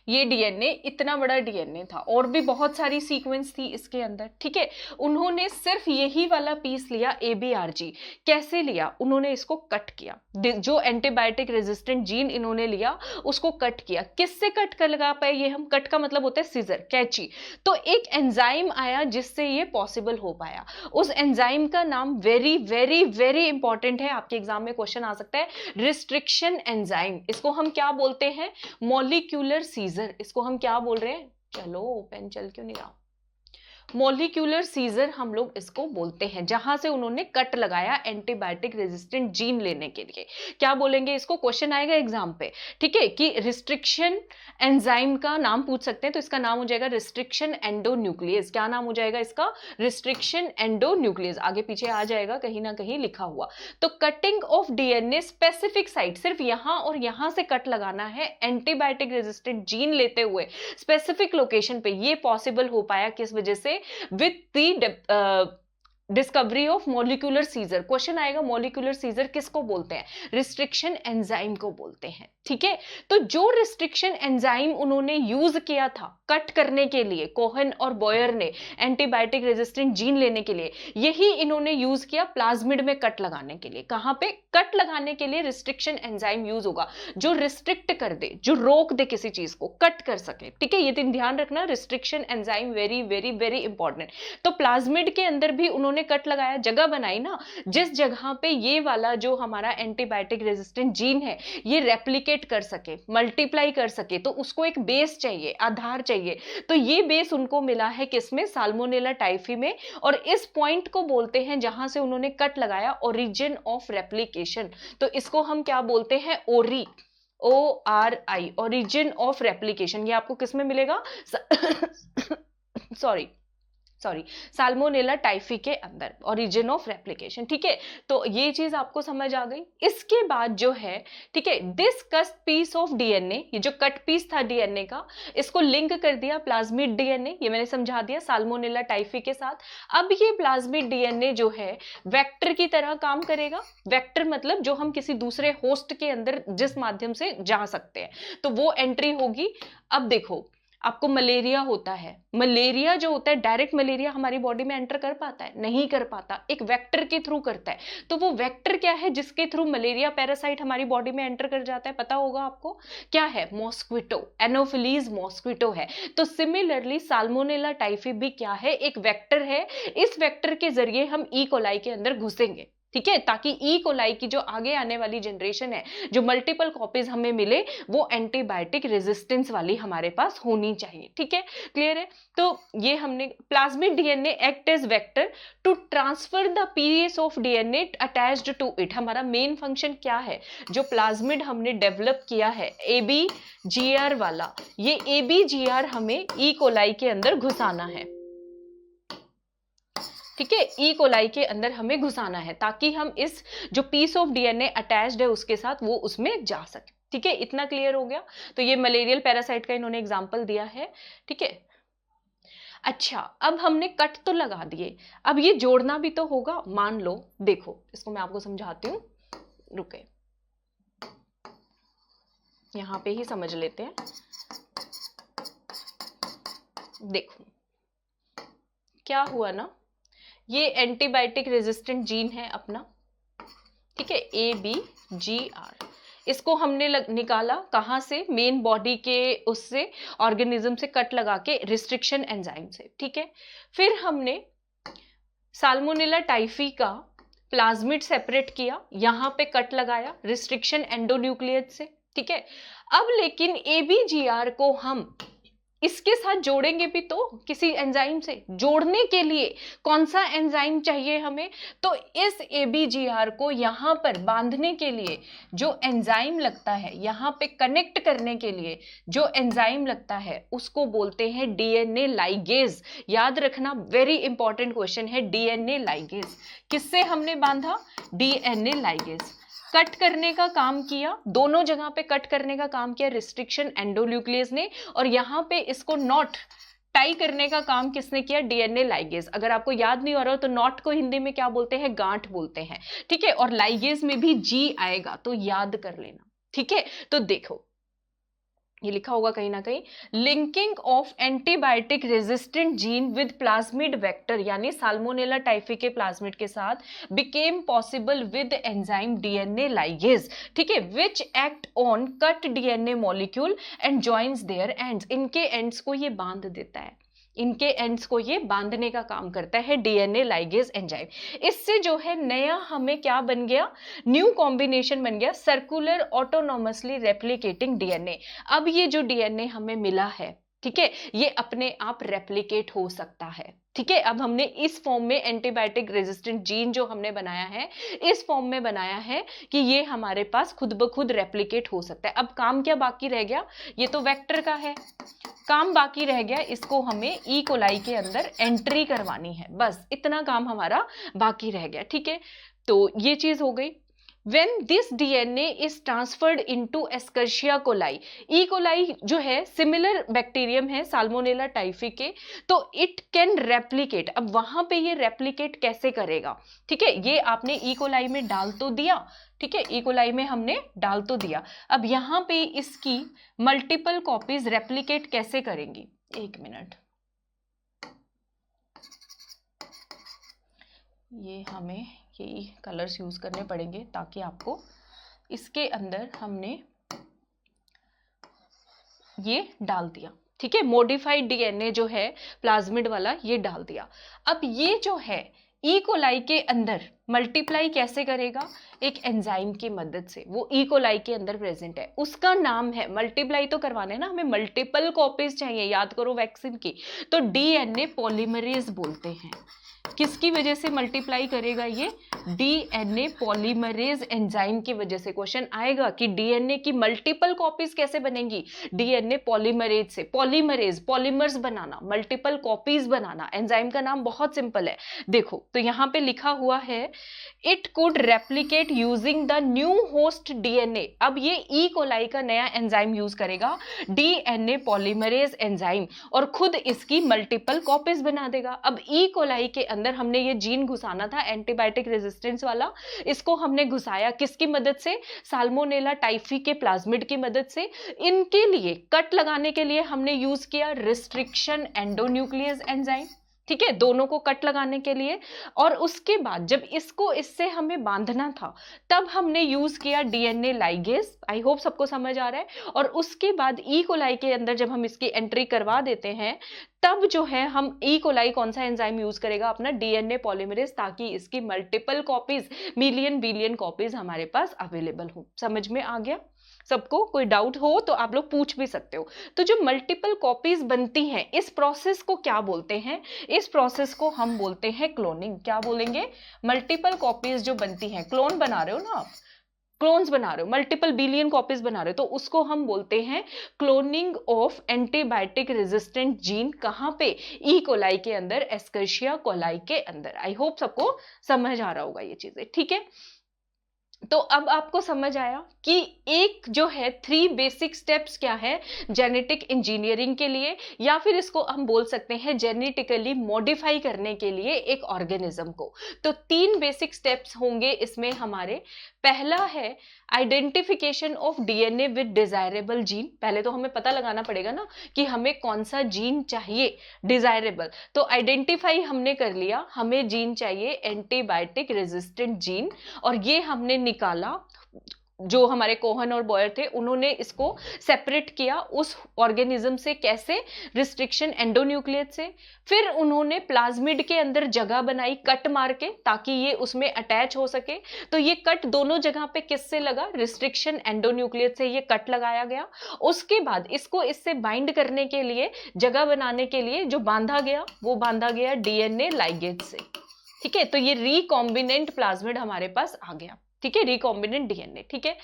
ये डीएनए इतना बड़ा डीएनए था और भी बहुत सारी सीक्वेंस थी इसके अंदर, ठीक है। उन्होंने सिर्फ यही वाला पीस लिया, ABRG। कैसे लिया? उन्होंने इसको कट किया, जो एंटीबायोटिक रेजिस्टेंट जीन इन्होंने लिया उसको कट किया। किससे कट कर लगा पाए? ये हम कट का मतलब होता है सीजर, कैंची। तो एक एंजाइम आया जिससे ये पॉसिबल हो पाया। उस एंजाइम का नाम वेरी वेरी वेरी इंपॉर्टेंट है, आपके एग्जाम में क्वेश्चन आ सकता है, रिस्ट्रिक्शन एंजाइम। इसको हम क्या बोलते हैं? Molecular scissor. इसको हम क्या बोल रहे हैं? चलो, पेन चल क्यों नहीं रहा? मॉलिक्यूलर सीजर हम लोग इसको बोलते हैं, जहां से उन्होंने कट लगाया एंटीबायोटिक रेजिस्टेंट जीन लेने के लिए। क्या बोलेंगे इसको? क्वेश्चन आएगा एग्जाम पे, ठीक है, कि रिस्ट्रिक्शन एंजाइम का नाम पूछ सकते हैं, तो इसका नाम हो जाएगा रिस्ट्रिक्शन एंडोन्यूक्लियस। क्या नाम हो जाएगा इसका? Restriction endonuclease. आगे पीछे आ जाएगा कहीं ना कहीं लिखा हुआ। तो cutting of DNA specific site, सिर्फ यहां और यहां से कट लगाना है एंटीबायोटिक रेजिस्टेंट जीन लेते हुए स्पेसिफिक लोकेशन पे। ये पॉसिबल हो पाया किस वजह से? with the discovery of molecular scissor. Question आएगा मॉलिक्यूलर सीजर किसको बोलते हैं? रिस्ट्रिक्शन एंजाइम को बोलते हैं, ठीक है। तो जो रिस्ट्रिक्शन एंजाइम उन्होंने यूज किया था कट करने के लिए, कोहन और बॉयर ने एंटीबायोटिक रेजिस्टेंट जीन लेने के लिए, यही इन्होंने यूज किया प्लाज्मिड में कट लगाने के लिए। कहां पे? कट लगाने के लिए रिस्ट्रिक्शन एंजाइम यूज होगा, जो रिस्ट्रिक्ट कर दे, जो रोक दे किसी चीज को, कट कर सके, ठीक है। ये दिन ध्यान रखना, restriction enzyme very very very important. तो प्लाज्मिड के अंदर भी उन्होंने कट लगाया, जगह बनाई ना, जिस जगह पे ये वाला जो हमारा एंटीबायोटिक रेजिस्टेंट जीन है ये रेप्लिकेट कर सके, मल्टीप्लाई कर सके, तो उसको एक बेस चाहिए, आधार चाहिए। तो ये बेस उनको मिला है किसमें? साल्मोनेला टाइफी में। और इस पॉइंट को बोलते हैं जहां से उन्होंने कट लगाया, ओरिजिन ऑफ रेप्लिकेशन। तो इसको हम क्या बोलते हैं? ORI, ORI, origin of replication. ये आपको किसमें मिलेगा? सॉरी, साल्मोनेला टाइफी के अंदर, ओरिजिन ऑफ रेप्लिकेशन, ठीक है। तो ये चीज आपको समझ आ गई। इसके बाद जो है, ठीक है, this cut piece of DNA, ये जो कट पीस था डीएनए का, इसको लिंक कर दिया प्लाज्मिड डीएनए, ये मैंने समझा दिया, साल्मोनेला टाइफी के साथ। अब ये प्लाज्मिड डीएनए जो है वेक्टर की तरह काम करेगा। वेक्टर मतलब जो हम किसी दूसरे होस्ट के अंदर जिस माध्यम से जा सकते हैं, तो वो एंट्री होगी। अब देखो, आपको मलेरिया होता है, मलेरिया जो होता है, डायरेक्ट मलेरिया हमारी बॉडी में एंटर कर पाता है? नहीं कर पाता, एक वेक्टर के थ्रू करता है। तो वो वेक्टर क्या है जिसके थ्रू मलेरिया पैरासाइट हमारी बॉडी में एंटर कर जाता है? पता होगा आपको, क्या है? मॉस्क्विटो, एनोफिलीज मॉस्क्विटो है। तो सिमिलरली साल्मोनेला टाइफी भी क्या है? एक वेक्टर है। इस वेक्टर के जरिए हम ई कोलाई के अंदर घुसेंगे, ठीक है, ताकि ई कोलाई की जो आगे आने वाली जनरेशन है, जो मल्टीपल कॉपीज हमें मिले, वो एंटीबायोटिक रेजिस्टेंस वाली हमारे पास होनी चाहिए, ठीक है। क्लियर है? तो ये हमने plasmid DNA act as vector to transfer the piece of DNA attached to it. हमारा मेन फंक्शन क्या है? जो प्लाज्मिड हमने डेवलप किया है ABGR वाला, ये ABGR हमें ई कोलाई के अंदर घुसाना है, ठीक है। ई कोलाई के अंदर हमें घुसाना है ताकि हम इस जो पीस ऑफ डीएनए अटैच्ड है उसके साथ वो उसमें जा सके, ठीक है। इतना क्लियर हो गया? तो ये मलेरियल पैरासाइट का इन्होंने एग्जांपल दिया है, ठीक है। अच्छा, अब हमने कट तो लगा दिए, अब ये जोड़ना भी तो होगा। मान लो, देखो इसको मैं आपको समझाती हूँ, रुके, यहां पे ही समझ लेते हैं। देखो क्या हुआ ना, ये एंटीबायोटिक रेजिस्टेंट जीन है अपना, ठीक है, ABGR। इसको हमने निकाला कहां से? मेन बॉडी के उससे, ऑर्गेनिज्म से कट लगा के, रिस्ट्रिक्शन एंजाइम से, ठीक है। फिर हमने साल्मोनेला टाइफी का प्लाज्मिड सेपरेट किया, यहां पे कट लगाया रिस्ट्रिक्शन एंडोन्यूक्लियस से, ठीक है। अब लेकिन ABGR को हम इसके साथ जोड़ेंगे भी तो, किसी एंजाइम से जोड़ने के लिए कौन सा एंजाइम चाहिए हमें? तो इस ABGR को यहां पर बांधने के लिए जो एंजाइम लगता है, यहां पे कनेक्ट करने के लिए जो एंजाइम लगता है, उसको बोलते हैं DNA लाइगेज। याद रखना, वेरी इंपॉर्टेंट क्वेश्चन है, DNA लाइगेज। किससे हमने बांधा? DNA ligase. कट करने का काम किया, दोनों जगह पे कट करने का काम किया रिस्ट्रिक्शन एंडोन्यूक्लियस ने, और यहां पे इसको नॉट टाई करने का काम किसने किया? DNA ligase. अगर आपको याद नहीं हो रहा हो तो नॉट को हिंदी में क्या बोलते हैं? गांठ बोलते हैं, ठीक है। और लाइगेज में भी जी आएगा, तो याद कर लेना, ठीक है। तो देखो ये लिखा होगा कहीं ना कहीं, linking of antibiotic resistant gene with plasmid vector, यानी साल्मोनेला टाइफी के प्लाज्मिड के साथ became possible with enzyme DNA ligase, ठीक है, which act on cut DNA molecule and joins their ends. इनके एंड्स को ये बांध देता है, इनके एंड्स को ये बांधने का काम करता है डीएनए लाइगेज एंजाइम। इससे जो है नया हमें क्या बन गया? न्यू कॉम्बिनेशन बन गया, सर्कुलर ऑटोनोमसली रेप्लिकेटिंग डीएनए। अब ये जो डीएनए हमें मिला है, ठीक है, ये अपने आप रेप्लिकेट हो सकता है, ठीक है। अब हमने इस फॉर्म में एंटीबायोटिक रेजिस्टेंट जीन जो हमने बनाया है, इस फॉर्म में बनाया है कि ये हमारे पास खुद ब खुद रेप्लिकेट हो सकता है। अब काम क्या बाकी रह गया? ये तो वेक्टर का है, काम बाकी रह गया इसको हमें ई कोलाई के अंदर एंट्री करवानी है, बस इतना काम हमारा बाकी रह गया, ठीक है। तो ये चीज हो गई। When this DNA is transferred into Escherichia coli, E. coli जो है सिमिलर बैक्टीरियम है साल्मोनेला टाइफी के, तो इट कैन रेप्लिकेट। अब वहां पे ये रेप्लिकेट कैसे करेगा, ठीक है, ये आपने E. coli में डाल तो दिया, ठीक है, E. coli में हमने डाल तो दिया। अब यहाँ पे इसकी मल्टीपल कॉपीज रेप्लिकेट कैसे करेंगी? एक मिनट, ये हमें यही कलर्स यूज करने पड़ेंगे ताकि आपको इसके अंदर हमने ये डाल दिया, ठीक है, मॉडिफाइड डीएनए जो है प्लाज्मिड वाला ये डाल दिया। अब ये जो है ई कोलाई के अंदर मल्टीप्लाई कैसे करेगा? एक एंजाइम की मदद से, वो ई कोलाई के अंदर प्रेजेंट है, उसका नाम है, मल्टीप्लाई तो करवाने ना, हमें मल्टीपल कॉपीज चाहिए, याद करो वैक्सीन की, तो डीएनए पॉलीमरेज बोलते हैं। किसकी वजह से मल्टीप्लाई करेगा ये? डीएनए पॉलीमरेज एंजाइम की वजह से। क्वेश्चन आएगा कि डीएनए की मल्टीपल कॉपीज कैसे बनेंगी? डीएनए पॉलीमरेज से। पॉलीमरेज, पॉलीमर्स बनाना, मल्टीपल कॉपीज बनाना, एंजाइम का नाम बहुत सिंपल है। देखो तो यहाँ पे लिखा हुआ है it could replicate using the new host DNA. अब ये ई कोलाई का नया एंजाइम यूज करेगा, डीएनए पॉलीमरेज एंजाइम, और खुद इसकी मल्टीपल कॉपीज बना देगा। अब ई कोलाई के अंदर हमने ये जीन घुसाना था एंटीबायोटिक रेजिस्टेंस वाला, इसको हमने घुसाया किसकी मदद से? साल्मोनेला टाइफी के प्लाज्मिड की मदद से। इनके लिए कट लगाने के लिए हमने यूज किया रिस्ट्रिक्शन एंडोन्यूक्लियस एंजाइम, ठीक है, दोनों को कट लगाने के लिए। और उसके बाद जब इसको इससे हमें बांधना था तब हमने यूज किया डीएनए लाइगेज। आई होप सबको समझ आ रहा है। और उसके बाद ई कोलाई के अंदर जब हम इसकी एंट्री करवा देते हैं तब जो है हम ई कोलाई कौन सा एंजाइम यूज करेगा? अपना डीएनए पॉलीमरेज, ताकि इसकी multiple copies, million billion copies हमारे पास अवेलेबल हो। समझ में आ गया सबको? कोई डाउट हो तो आप लोग पूछ भी सकते हो। तो जो मल्टीपल कॉपीज बनती हैं इस प्रोसेस को क्या बोलते हैं? इस प्रोसेस को हम बोलते हैं क्लोनिंग। क्या बोलेंगे? मल्टीपल कॉपीज जो बनती हैं, क्लोन बना रहे हो ना आप, क्लोन्स बना रहे हो, मल्टीपल बिलियन कॉपीज बना रहे हो, तो उसको हम बोलते हैं cloning of antibiotic resistant gene. कहां पे? ई कोलाई के अंदर, एस्कर्शिया कोलाई के अंदर। आई होप सबको समझ आ रहा होगा ये चीजें, ठीक है। तो अब आपको समझ आया कि एक जो है 3 बेसिक स्टेप्स क्या है जेनेटिक इंजीनियरिंग के लिए, या फिर इसको हम बोल सकते हैं जेनेटिकली मॉडिफाई करने के लिए एक ऑर्गेनिज्म को। तो 3 बेसिक स्टेप्स होंगे इसमें हमारे। पहला है identification of DNA with desirable gene. पहले तो हमें पता लगाना पड़ेगा ना कि हमें कौन सा जीन चाहिए डिजायरेबल। तो आइडेंटिफाई हमने कर लिया, हमें जीन चाहिए एंटीबायोटिक रेजिस्टेंट जीन, और ये हमने निकाला। जो हमारे कोहन और बॉयर थे उन्होंने इसको सेपरेट किया उस ऑर्गेनिज्म से। कैसे? रिस्ट्रिक्शन एंडोन्यूक्लियस से। फिर उन्होंने प्लाज्मिड के अंदर जगह बनाई कट मार के, ताकि ये उसमें अटैच हो सके। तो ये कट दोनों जगह पे किससे लगा? रिस्ट्रिक्शन एंडोन्यूक्लियस से ये कट लगाया गया। उसके बाद इसको इससे बाइंड करने के लिए, जगह बनाने के लिए जो बांधा गया वो बांधा गया डीएनए लाइगेज से, ठीक है। तो ये रिकॉम्बिनेंट प्लाज्मिड हमारे पास आ गया, ठीक है, रिकॉम्बिनेंट डीएनए, ठीक है।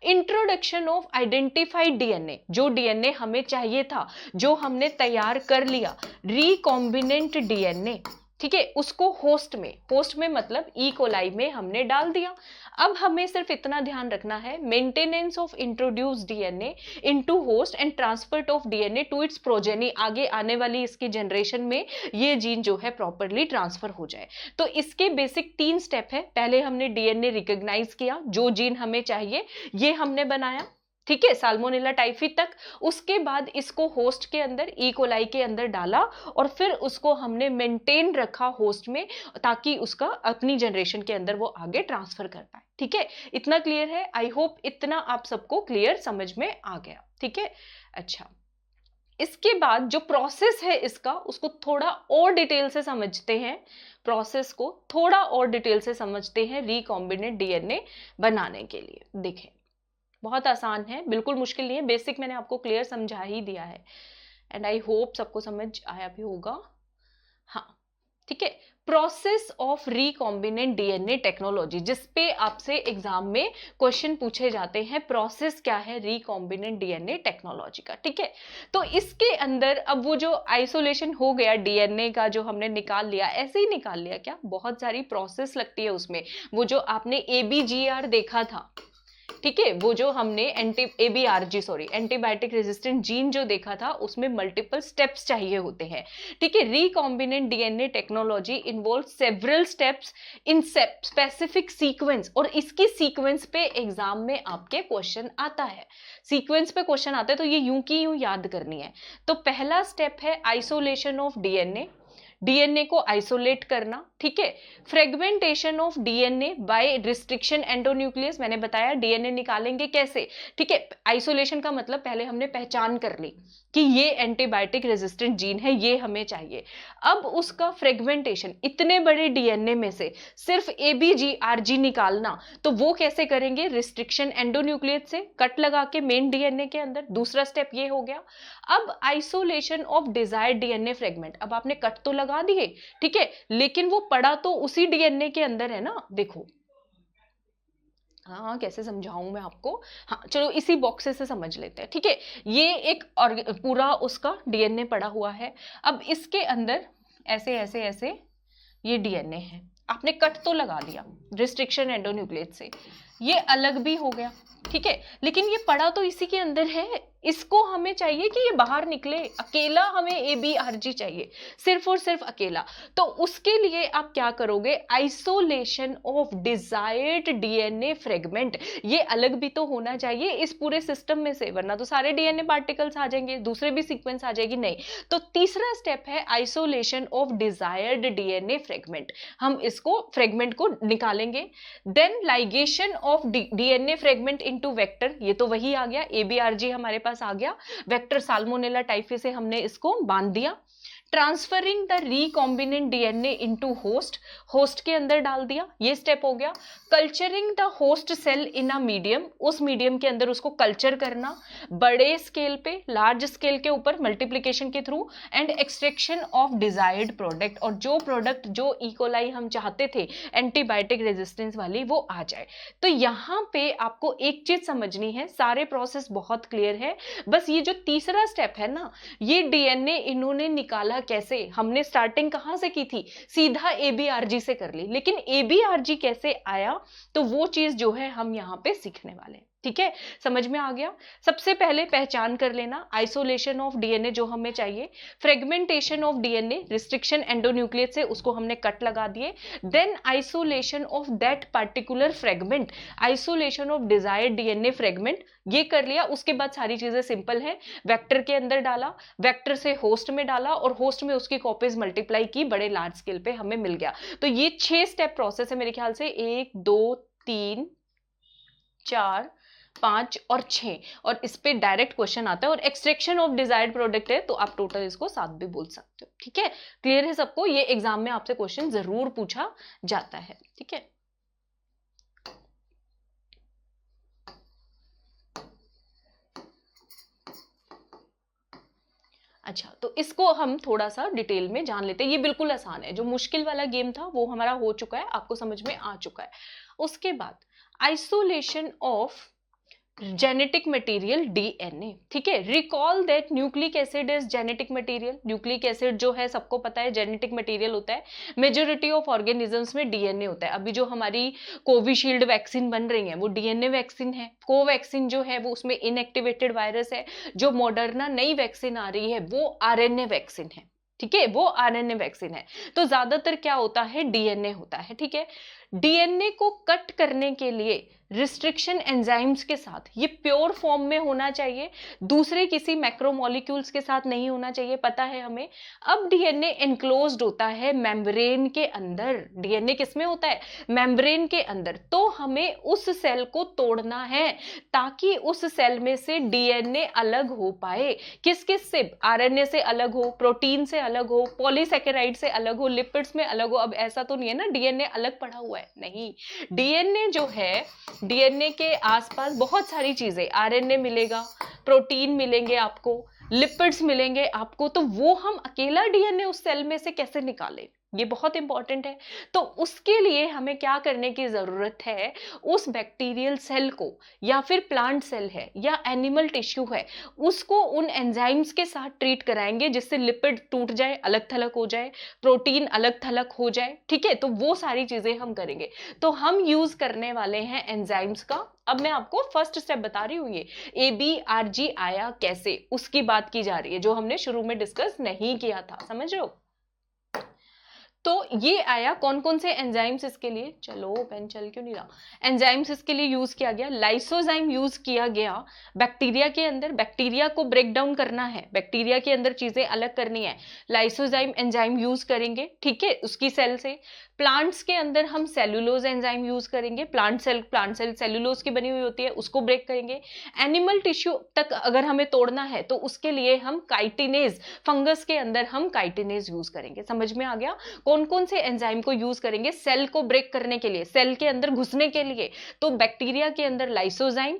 इंट्रोडक्शन ऑफ आइडेंटिफाइड डीएनए, जो डीएनए हमें चाहिए था, जो हमने तैयार कर लिया, रिकॉम्बिनेंट डीएनए, ठीक है, उसको होस्ट में मतलब ई कोलाई में हमने डाल दिया। अब हमें सिर्फ इतना ध्यान रखना है, maintenance of introduce DNA into host and transfer of DNA to its progeny, आगे आने वाली इसकी जनरेशन में ये जीन जो है प्रॉपरली ट्रांसफर हो जाए। तो इसके बेसिक 3 स्टेप है। पहले हमने डीएनए रिकॉग्नाइज किया, जो जीन हमें चाहिए ये हमने बनाया, ठीक है, साल्मोनेला टाइफी तक। उसके बाद इसको होस्ट के अंदर, ई कोलाई के अंदर डाला और फिर उसको हमने मेंटेन रखा होस्ट में, ताकि उसका अपनी जनरेशन के अंदर वो आगे ट्रांसफर कर पाए। ठीक है, इतना क्लियर है? आई होप इतना आप सबको क्लियर समझ में आ गया। ठीक है, अच्छा, इसके बाद जो प्रोसेस है इसका, उसको थोड़ा और डिटेल से समझते हैं। प्रोसेस को थोड़ा और डिटेल से समझते हैं रिकॉम्बिनेंट डीएनए बनाने के लिए। देखें, बहुत आसान है, बिल्कुल मुश्किल नहीं है, बेसिक मैंने आपको क्लियर समझा ही दिया है एंड आई होप सबको समझ आया भी होगा। हाँ, ठीक है, process of recombinant DNA technology, जिसपे आपसे एग्जाम में क्वेश्चन पूछे जाते हैं, प्रोसेस क्या है रिकॉम्बिनेंट डीएनए टेक्नोलॉजी का। ठीक है, तो इसके अंदर अब वो जो आइसोलेशन हो गया डीएनए का, जो हमने निकाल लिया, ऐसे ही निकाल लिया क्या? बहुत सारी प्रोसेस लगती है उसमें। वो जो आपने ABGR देखा था, ठीक है, वो जो हमने एंटीबायोटिक रेजिस्टेंट जीन जो देखा था, उसमें मल्टीपल स्टेप्स चाहिए होते हैं। ठीक है, recombinant DNA technology involve several steps in specific sequence, और इसकी सीक्वेंस पे एग्जाम में आपके क्वेश्चन आता है। सीक्वेंस पे क्वेश्चन आता है तो ये यूं की यूं याद करनी है। तो पहला स्टेप है आइसोलेशन ऑफ डीएनए, डीएनए को आइसोलेट करना। ठीक है, fragmentation of DNA by restriction endonuclease, मैंने बताया डीएनए निकालेंगे कैसे। ठीक है, आइसोलेशन का मतलब पहले हमने पहचान कर ली कि ये एंटीबायोटिक रेजिस्टेंट जीन है, ये हमें चाहिए। अब उसका फ्रेगमेंटेशन, इतने बड़े डीएनए में से सिर्फ ABGRG निकालना, तो वो कैसे करेंगे? रिस्ट्रिक्शन एंडोन्यूक्लियस से कट लगा के मेन डीएनए के अंदर। दूसरा स्टेप ये हो गया। अब isolation of desired DNA fragment, अब आपने कट तो लगा दिए, ठीक है, लेकिन वो पड़ा तो उसी डीएनए के अंदर है ना। देखो, हाँ, कैसे समझाऊं मैं आपको? हाँ, चलो इसी बॉक्स से समझ लेते हैं। ठीक है, ये एक और पूरा उसका डीएनए पड़ा हुआ है। अब इसके अंदर ऐसे ऐसे ऐसे ये डीएनए है, आपने कट तो लगा दिया रिस्ट्रिक्शन एंडोन्यूक्लियस से, ये अलग भी हो गया। ठीक है, लेकिन ये पड़ा तो इसी के अंदर है, इसको हमें चाहिए कि ये बाहर निकले, अकेला हमें ABRG चाहिए, सिर्फ और सिर्फ अकेला। तो उसके लिए आप क्या करोगे? Isolation of desired DNA fragment, ये अलग भी तो होना चाहिए इस पूरे सिस्टम में से, वरना तो सारे डीएनए पार्टिकल्स आ जाएंगे, दूसरे भी सीक्वेंस आ जाएगी। नहीं, तो तीसरा स्टेप है isolation of desired DNA fragment, हम इसको फ्रेगमेंट को निकालेंगे। Then ligation of DNA fragment into vector, ये तो वही आ गया, ABRG हमारे पास आ गया, वेक्टर साल्मोनेला टाइफी से हमने इसको बांध दिया। Transferring the recombinant DNA into host, host के अंदर डाल दिया, ये स्टेप हो गया। Culturing the host cell in a medium, उस मीडियम के अंदर उसको कल्चर करना, बड़े स्केल पे, लार्ज स्केल के ऊपर मल्टीप्लिकेशन के through, and extraction of desired product, और जो प्रोडक्ट, जो इकोलाई हम चाहते थे एंटीबायोटिक रेजिस्टेंस वाली, वो आ जाए। तो यहाँ पे आपको एक चीज समझनी है, सारे प्रोसेस बहुत क्लियर है, बस ये जो तीसरा स्टेप है ना, ये डीएनए इन्होंने निकाला कैसे? हमने स्टार्टिंग कहां से की थी? सीधा ABRG से कर ली, लेकिन ABRG कैसे आया, तो वो चीज जो है हम यहां पे सीखने वाले हैं। ठीक है, समझ में आ गया? सबसे पहले पहचान कर लेना आइसोलेशन ऑफ डीएनए जो हमें चाहिए, fragmentation of DNA, restriction endonuclease से उसको हमने कट लगा दिए, then isolation of that particular fragment, isolation of desired DNA fragment, ये कर लिया। उसके बाद सारी चीजें सिंपल है, वेक्टर के अंदर डाला, वेक्टर से होस्ट में डाला, और होस्ट में उसकी कॉपीज मल्टीप्लाई की, बड़े लार्ज स्केल पे हमें मिल गया। तो ये 6 स्टेप प्रोसेस है मेरे ख्याल से, 1 2 3 4 5 और 6, और इस पे डायरेक्ट क्वेश्चन आता है, और एक्सट्रैक्शन ऑफ डिजायर्ड प्रोडक्ट है तो आप टोटल इसको 7 भी बोल सकते हो। ठीक है, क्लियर है सबको? ये एग्जाम में आपसे क्वेश्चन जरूर पूछा जाता है। ठीक है, अच्छा, तो इसको हम थोड़ा सा डिटेल में जान लेते हैं। ये बिल्कुल आसान है, जो मुश्किल वाला गेम था वो हमारा हो चुका है, आपको समझ में आ चुका है। उसके बाद isolation of genetic material DNA, ठीक है। Recall that nucleic acid is genetic material. Nucleic acid जो है सबको पता है जेनेटिक मटेरियल होता है। मेजोरिटी ऑफ ऑर्गेनिजम्स में डीएनए होता है। अभी जो हमारी कोविशील्ड वैक्सीन बन रही है वो डीएनए वैक्सीन है। कोवैक्सीन जो है वो उसमें इनएक्टिवेटेड वायरस है। जो मॉडर्ना नई वैक्सीन आ रही है वो आरएनए वैक्सीन है, ठीक है, वो आरएनए वैक्सीन है। तो ज्यादातर क्या होता है, डीएनए होता है, ठीक है। डीएनए को कट करने के लिए रिस्ट्रिक्शन एंजाइम्स के साथ, ये प्योर फॉर्म में होना चाहिए, दूसरे किसी मैक्रोमोलिक्यूल्स के साथ नहीं होना चाहिए, पता है हमें। अब डीएनए एनक्लोज्ड होता है मेम्ब्रेन के अंदर। डीएनए किसमें होता है, मेम्ब्रेन के अंदर। तो हमें उस सेल को तोड़ना है ताकि उस सेल में से डीएनए अलग हो पाए। किस किस से, आरएनए से अलग हो, प्रोटीन से अलग हो, पॉलीसेकेराइड से अलग हो, लिपिड्स में अलग हो। अब ऐसा तो नहीं है ना डीएनए अलग पड़ा हुआ है, नहीं। डीएनए जो है, डीएनए के आसपास बहुत सारी चीजें, आरएनए मिलेगा, प्रोटीन मिलेंगे आपको, लिपिड्स मिलेंगे आपको। तो वो हम अकेला डीएनए उस सेल में से कैसे निकालें, ये बहुत इंपॉर्टेंट है। तो उसके लिए हमें क्या करने की जरूरत है, उस बैक्टीरियल सेल को या फिर प्लांट सेल है या एनिमल टिश्यू है, उसको उन एंजाइम्स के साथ ट्रीट कराएंगे जिससे लिपिड टूट जाए, अलग थलग हो जाए, प्रोटीन अलग थलग हो जाए, ठीक है। तो वो सारी चीजें हम करेंगे। तो हम यूज करने वाले हैं एंजाइम्स का। अब मैं आपको फर्स्ट स्टेप बता रही हूं, ये ABRG आया कैसे, उसकी बात की जा रही है, जो हमने शुरू में डिस्कस नहीं किया था, समझ रहे हो। तो ये आया, कौन कौन से एंजाइम्स इसके लिए, चलो पेन चल क्यों नहीं रहा, एंजाइम्स इसके लिए यूज किया गया, लाइसोजाइम यूज किया गया बैक्टीरिया के अंदर। बैक्टीरिया को ब्रेक डाउन करना है, बैक्टीरिया के अंदर चीजें अलग करनी है, लाइसोजाइम एंजाइम यूज करेंगे, ठीक है, उसकी सेल से। प्लांट्स के अंदर हम सेलुलोज एंजाइम यूज करेंगे, प्लांट सेल सेलुलोज की बनी हुई होती है, उसको ब्रेक करेंगे। एनिमल टिश्यू तक अगर हमें तोड़ना है तो उसके लिए हम काइटिनेज, फंगस के अंदर हम काइटिनेज यूज करेंगे। समझ में आ गया, कौन कौन से एंजाइम को यूज करेंगे सेल को ब्रेक करने के लिए, सेल के अंदर घुसने के लिए। तो बैक्टीरिया के अंदर लाइसोजाइम,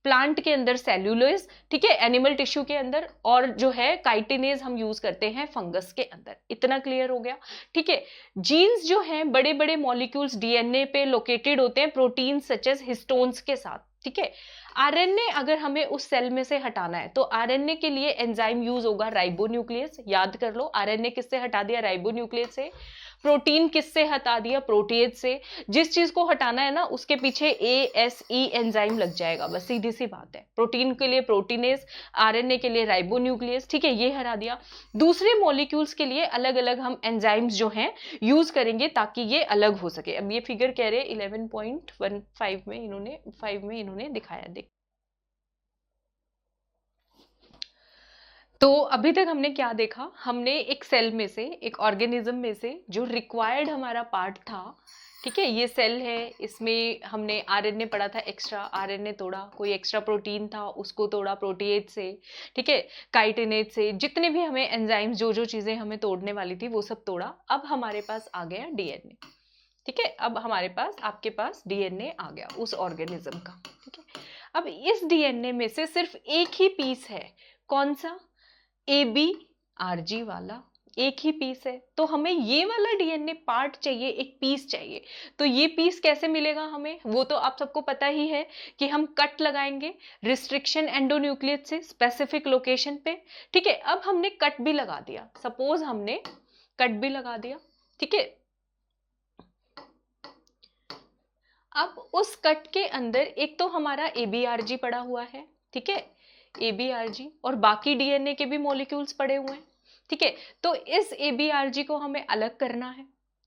प्लांट के अंदर सेल्यूलोज, ठीक है, एनिमल टिश्यू के अंदर, और जो है काइटिनेज हम यूज करते हैं फंगस के अंदर। इतना क्लियर हो गया, ठीक है। जीन्स जो हैं, बड़े बड़े मॉलिक्यूल्स डीएनए पे लोकेटेड होते हैं प्रोटीन सच एज हिस्टोन्स के साथ, ठीक है। आरएनए अगर हमें उस सेल में से हटाना है तो आरएनए के लिए एंजाइम यूज होगा राइबोन्यूक्लियस। याद कर लो, आरएनए किससे हटा दिया, राइबोन्यूक्लियस से। प्रोटीन किससे हटा दिया, प्रोटीएज से। जिस चीज को हटाना है ना उसके पीछे ASE एंजाइम लग जाएगा, बस सीधी सी बात है। प्रोटीन के लिए प्रोटीनेज, आरएनए के लिए राइबोन्यूक्लियस, ठीक है, ये हटा दिया। दूसरे मॉलिक्यूल्स के लिए अलग अलग हम एंजाइम्स जो हैं यूज करेंगे ताकि ये अलग हो सके। अब ये फिगर कह रहे 11.15 में इन्होंने 5 में इन्होंने दिखाया, देख। तो अभी तक हमने क्या देखा, हमने एक सेल में से, एक ऑर्गेनिज्म में से जो रिक्वायर्ड हमारा पार्ट था, ठीक है, ये सेल है, इसमें हमने आरएनए पढ़ा था, एक्स्ट्रा आरएनए तोड़ा, कोई एक्स्ट्रा प्रोटीन था उसको तोड़ा प्रोटीएज से, ठीक है, काइटिनेज से, जितने भी हमें एंजाइम्स, जो जो चीजें हमें तोड़ने वाली थी वो सब तोड़ा। अब हमारे पास आ गया डीएनए, ठीक है, अब हमारे पास, आपके पास डीएनए आ गया उस ऑर्गेनिज्म का, ठीक है। अब इस डीएनए में से सिर्फ एक ही पीस है, कौन सा, ABRG वाला, एक ही पीस है। तो हमें ये वाला डीएनए पार्ट चाहिए, एक पीस चाहिए। तो ये पीस कैसे मिलेगा हमें, वो तो आप सबको पता ही है कि हम कट लगाएंगे रिस्ट्रिक्शन एंडोन्यूक्लियस से स्पेसिफिक लोकेशन पे, ठीक है। अब हमने कट भी लगा दिया, सपोज हमने कट भी लगा दिया, ठीक है। अब उस कट के अंदर एक तो हमारा ABRG पड़ा हुआ है, ठीक है, ABRG, और बाकी डीएनए के भी मॉलिक्यूल्स पड़े हुए हैं, ठीक है। तो इस ABRG को हमें अलग करना है,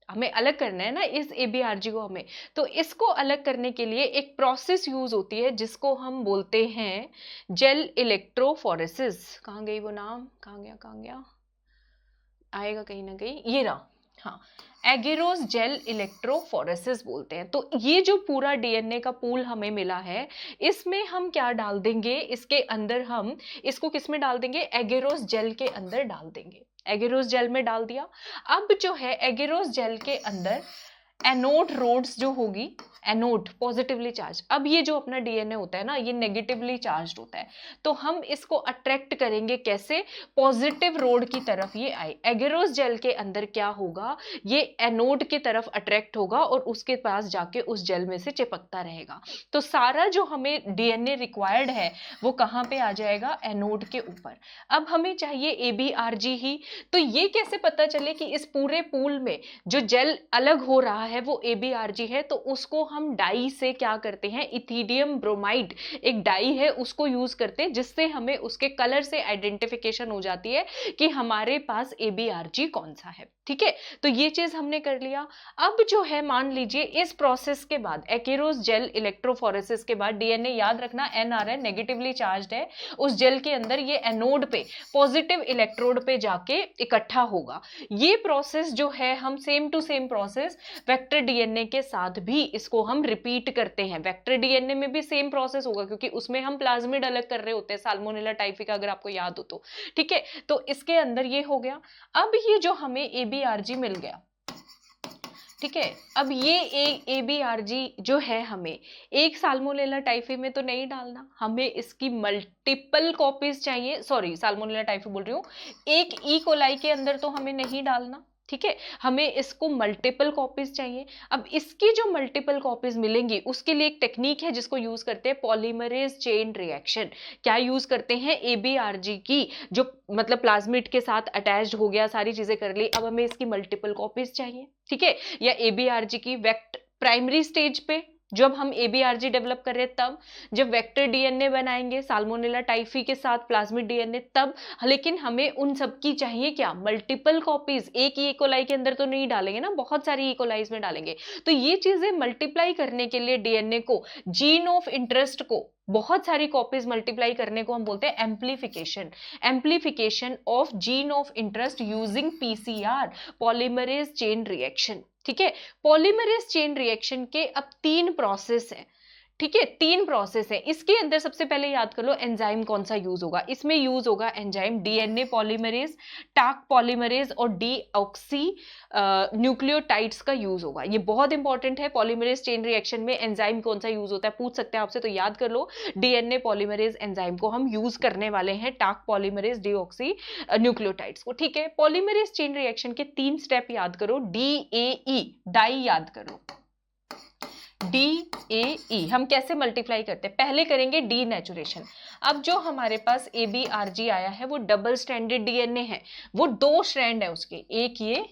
हमें अलग करना है ना इस ABRG को हमें। तो इसको अलग करने के लिए एक प्रोसेस यूज होती है जिसको हम बोलते हैं जेल इलेक्ट्रोफोरेसिस। कहाँ गई वो नाम, कहाँ गया, आएगा कहीं ना कहीं, ये रहा, हाँ, एगेरोस जेल इलेक्ट्रोफोरेसिस बोलते हैं। तो ये जो पूरा डीएनए का पूल हमें मिला है, इसमें हम क्या डाल देंगे, इसके अंदर हम इसको किस में डाल देंगे, एगेरोस जेल के अंदर डाल देंगे, एगेरोस जेल में डाल दिया। अब जो है एगेरोस जेल के अंदर एनोड रोड्स जो होगी, एनोड पॉजिटिवली चार्ज, अब ये जो अपना डीएनए होता है ना ये नेगेटिवली चार्ज होता है, तो हम इसको अट्रैक्ट करेंगे कैसे, पॉजिटिव रोड की तरफ ये आए। एगेरोस जेल के अंदर क्या होगा, ये एनोड की तरफ अट्रैक्ट होगा और उसके पास जाके उस जेल में से चिपकता रहेगा। तो सारा जो हमें डीएनए रिक्वायर्ड है वो कहाँ पे आ जाएगा, एनोड के ऊपर। अब हमें चाहिए एबीआरजी ही, तो ये कैसे पता चले कि इस पूरे पूल में जो जेल अलग हो रहा है वो एबीआरजी है, तो उसको हम डाई से क्या करते हैं, इथिडियम ब्रोमाइड एक डाई है उसको यूज करते हैं, जिससे हमें उसके कलर से आइडेंटिफिकेशन हो जाती है कि हमारे पास एबीआरजी कौन सा है। ठीक है, तो ये चीज हमने कर लिया। अब जो है मान लीजिए इस प्रोसेस के बाद, एकेरोस जेल इलेक्ट्रोफोरेसिस के बाद, डीएनए याद रखना एनआरएन नेगेटिवली चार्ज्ड है, उस जेल के अंदर ये एनोड पे पॉजिटिव इलेक्ट्रोड पे जाके इकट्ठा होगा। ये प्रोसेस जो है हम same to same process vector DNA के साथ भी इसको हम रिपीट करते हैं। वेक्टर डीएनए में भी सेम प्रोसेस होगा क्योंकि उसमें हम प्लाज्मिड अलग कर रहे होते हैं, साल्मोनेला टाइफी का अगर आपको याद हो तो। ठीक है, तो इसके अंदर ये हो गया। अब ये जो हमें एबीआरजी मिल गया, ठीक है, अब ये एबीआरजी जो है हमें एक साल्मोनेला टाइफी में तो नहीं डालना, हमें इसकी मल्टीपल कॉपीज चाहिए, सॉरी साल्मोनेला टाइफी बोल रही हूँ, एक ई कोलाई के अंदर तो हमें नहीं डालना। ठीक है, हमें इसको मल्टीपल कॉपीज चाहिए। अब इसकी जो मल्टीपल कॉपीज मिलेंगी उसके लिए एक टेक्निक है जिसको यूज करते हैं पॉलीमरेज चेन रिएक्शन। क्या यूज करते हैं, एबीआरजी की जो मतलब प्लाज्मिड के साथ अटैच्ड हो गया, सारी चीजें कर ली, अब हमें इसकी मल्टीपल कॉपीज चाहिए। ठीक है, या एबीआरजी की वेक्ट प्राइमरी स्टेज पे जब हम एबीआरजी डेवलप कर रहे हैं तब, जब वेक्टर डीएनए बनाएंगे साल्मोनेला टाइफी के साथ प्लाज्मिड डीएनए तब, लेकिन हमें उन सब की चाहिए क्या, मल्टीपल कॉपीज। एक ही इकोलाई के अंदर तो नहीं डालेंगे ना, बहुत सारी इकोलाइज में डालेंगे। तो ये चीजें मल्टीप्लाई करने के लिए डीएनए को, जीन ऑफ इंटरेस्ट को बहुत सारी कॉपीज मल्टीप्लाई करने को हम बोलते हैं amplification. Amplification of gene of interest using PCR, polymerase chain reaction. ठीक है, पॉलीमरेज चेन रिएक्शन के अब 3 प्रोसेस हैं। ठीक है, 3 प्रोसेस है। इसके अंदर सबसे पहले याद कर लो एंजाइम कौन सा यूज होगा, इसमें यूज होगा एंजाइम डीएनए पॉलीमरेज, टाक पॉलीमरेज और डीऑक्सी न्यूक्लियोटाइड्स का यूज होगा। ये बहुत इंपॉर्टेंट है, पॉलीमरेज चेन रिएक्शन में एंजाइम कौन सा यूज होता है पूछ सकते हैं आपसे, तो याद कर लो डीएनए पॉलीमरेज एंजाइम को हम यूज करने वाले हैं, टाक पॉलीमरेज डीऑक्सी न्यूक्लियोटाइड्स को। ठीक है, पॉलीमरेज चेन रिएक्शन के 3 स्टेप याद करो, डीएई डाई याद करो, DAE हम कैसे मल्टीप्लाई करते हैं, पहले करेंगे डीनेचुरेशन। अब जो हमारे पास एबीआरजी आया है वो डबल स्ट्रैंडेड डीएनए है, वो 2 स्ट्रैंड है उसके, एक ये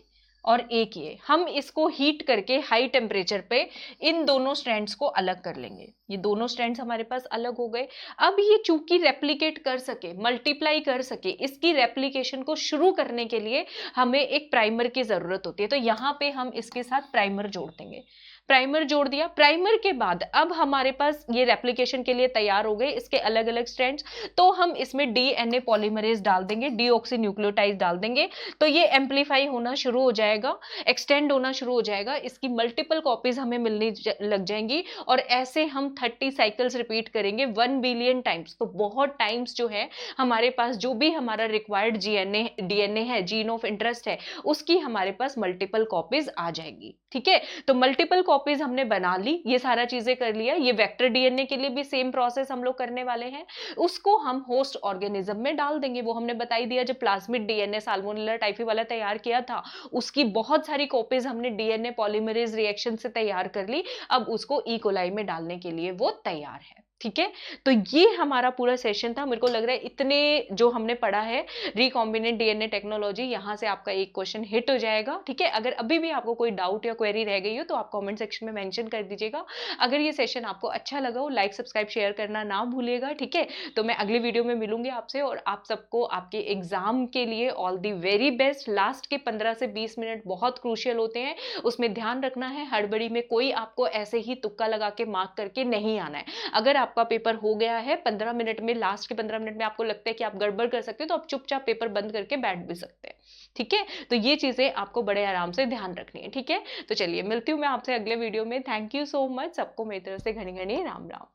और एक ये। हम इसको हीट करके हाई टेम्परेचर पे इन दोनों स्ट्रैंड्स को अलग कर लेंगे। ये दोनों स्ट्रैंड्स हमारे पास अलग हो गए। अब ये चूंकि रेप्लिकेट कर सके, मल्टीप्लाई कर सके, इसकी रेप्लिकेशन को शुरू करने के लिए हमें एक प्राइमर की जरूरत होती है, तो यहाँ पे हम इसके साथ प्राइमर जोड़ देंगे। प्राइमर जोड़ दिया, प्राइमर के बाद अब हमारे पास ये रेप्लिकेशन के लिए तैयार हो गए इसके अलग अलग स्ट्रैंड्स, तो हम इसमें डीएनए पॉलीमरेज डाल देंगे, डीऑक्सी न्यूक्लियोटाइड डाल देंगे, तो ये एम्पलीफाई होना शुरू हो जाएगा, एक्सटेंड होना शुरू हो जाएगा, इसकी मल्टीपल कॉपीज हमें मिलने लग जाएंगी और ऐसे हम 30 साइकिल्स रिपीट करेंगे 1 बिलियन टाइम्स। तो बहुत टाइम्स जो है हमारे पास जो भी हमारा रिक्वायर्ड डीएनए है, जीन ऑफ इंटरेस्ट है, उसकी हमारे पास मल्टीपल कॉपीज आ जाएगी। ठीक है, तो मल्टीपल कॉपीज हमने बना ली, ये सारा चीजें कर लिया। ये वेक्टर डीएनए के लिए भी सेम प्रोसेस हम लोग करने वाले हैं, उसको हम होस्ट ऑर्गेनिज्म में डाल देंगे। वो हमने बताई दिया, जब प्लाज्मिड डीएनए साल्मोनेला टाइफी वाला तैयार किया था उसकी बहुत सारी कॉपीज हमने डीएनए पॉलीमरेज रिएक्शन से तैयार कर ली, अब उसको ई कोलाई में डालने के लिए वो तैयार है। ठीक है, तो ये हमारा पूरा सेशन था। मेरे को लग रहा है इतने जो हमने पढ़ा है रिकॉम्बिनेंट डीएनए टेक्नोलॉजी, यहां से आपका एक क्वेश्चन हिट हो जाएगा। ठीक है, अगर अभी भी आपको कोई डाउट या क्वेरी रह गई हो तो आप कमेंट सेक्शन में मेंशन कर दीजिएगा। अगर ये सेशन आपको अच्छा लगा हो, लाइक सब्सक्राइब शेयर करना ना भूलिएगा। ठीक है, तो मैं अगली वीडियो में मिलूंगी आपसे, और आप सबको आपके एग्जाम के लिए all the very best. Last के 15 से 20 मिनट बहुत क्रूशियल होते हैं, उसमें ध्यान रखना है, हड़बड़ी में कोई आपको ऐसे ही तुक्का लगा के मार्क करके नहीं आना है। अगर आपका पेपर हो गया है 15 मिनट में, लास्ट के 15 मिनट में आपको लगता है कि आप गड़बड़ कर सकते हो, तो आप चुपचाप पेपर बंद करके बैठ भी सकते हैं। ठीक है, तो ये चीजें आपको बड़े आराम से ध्यान रखनी है। ठीक है, तो चलिए मिलती हूँ मैं आपसे अगले वीडियो में। थैंक यू सो मच, सबको मेरी तरफ से घनी घनी राम राम।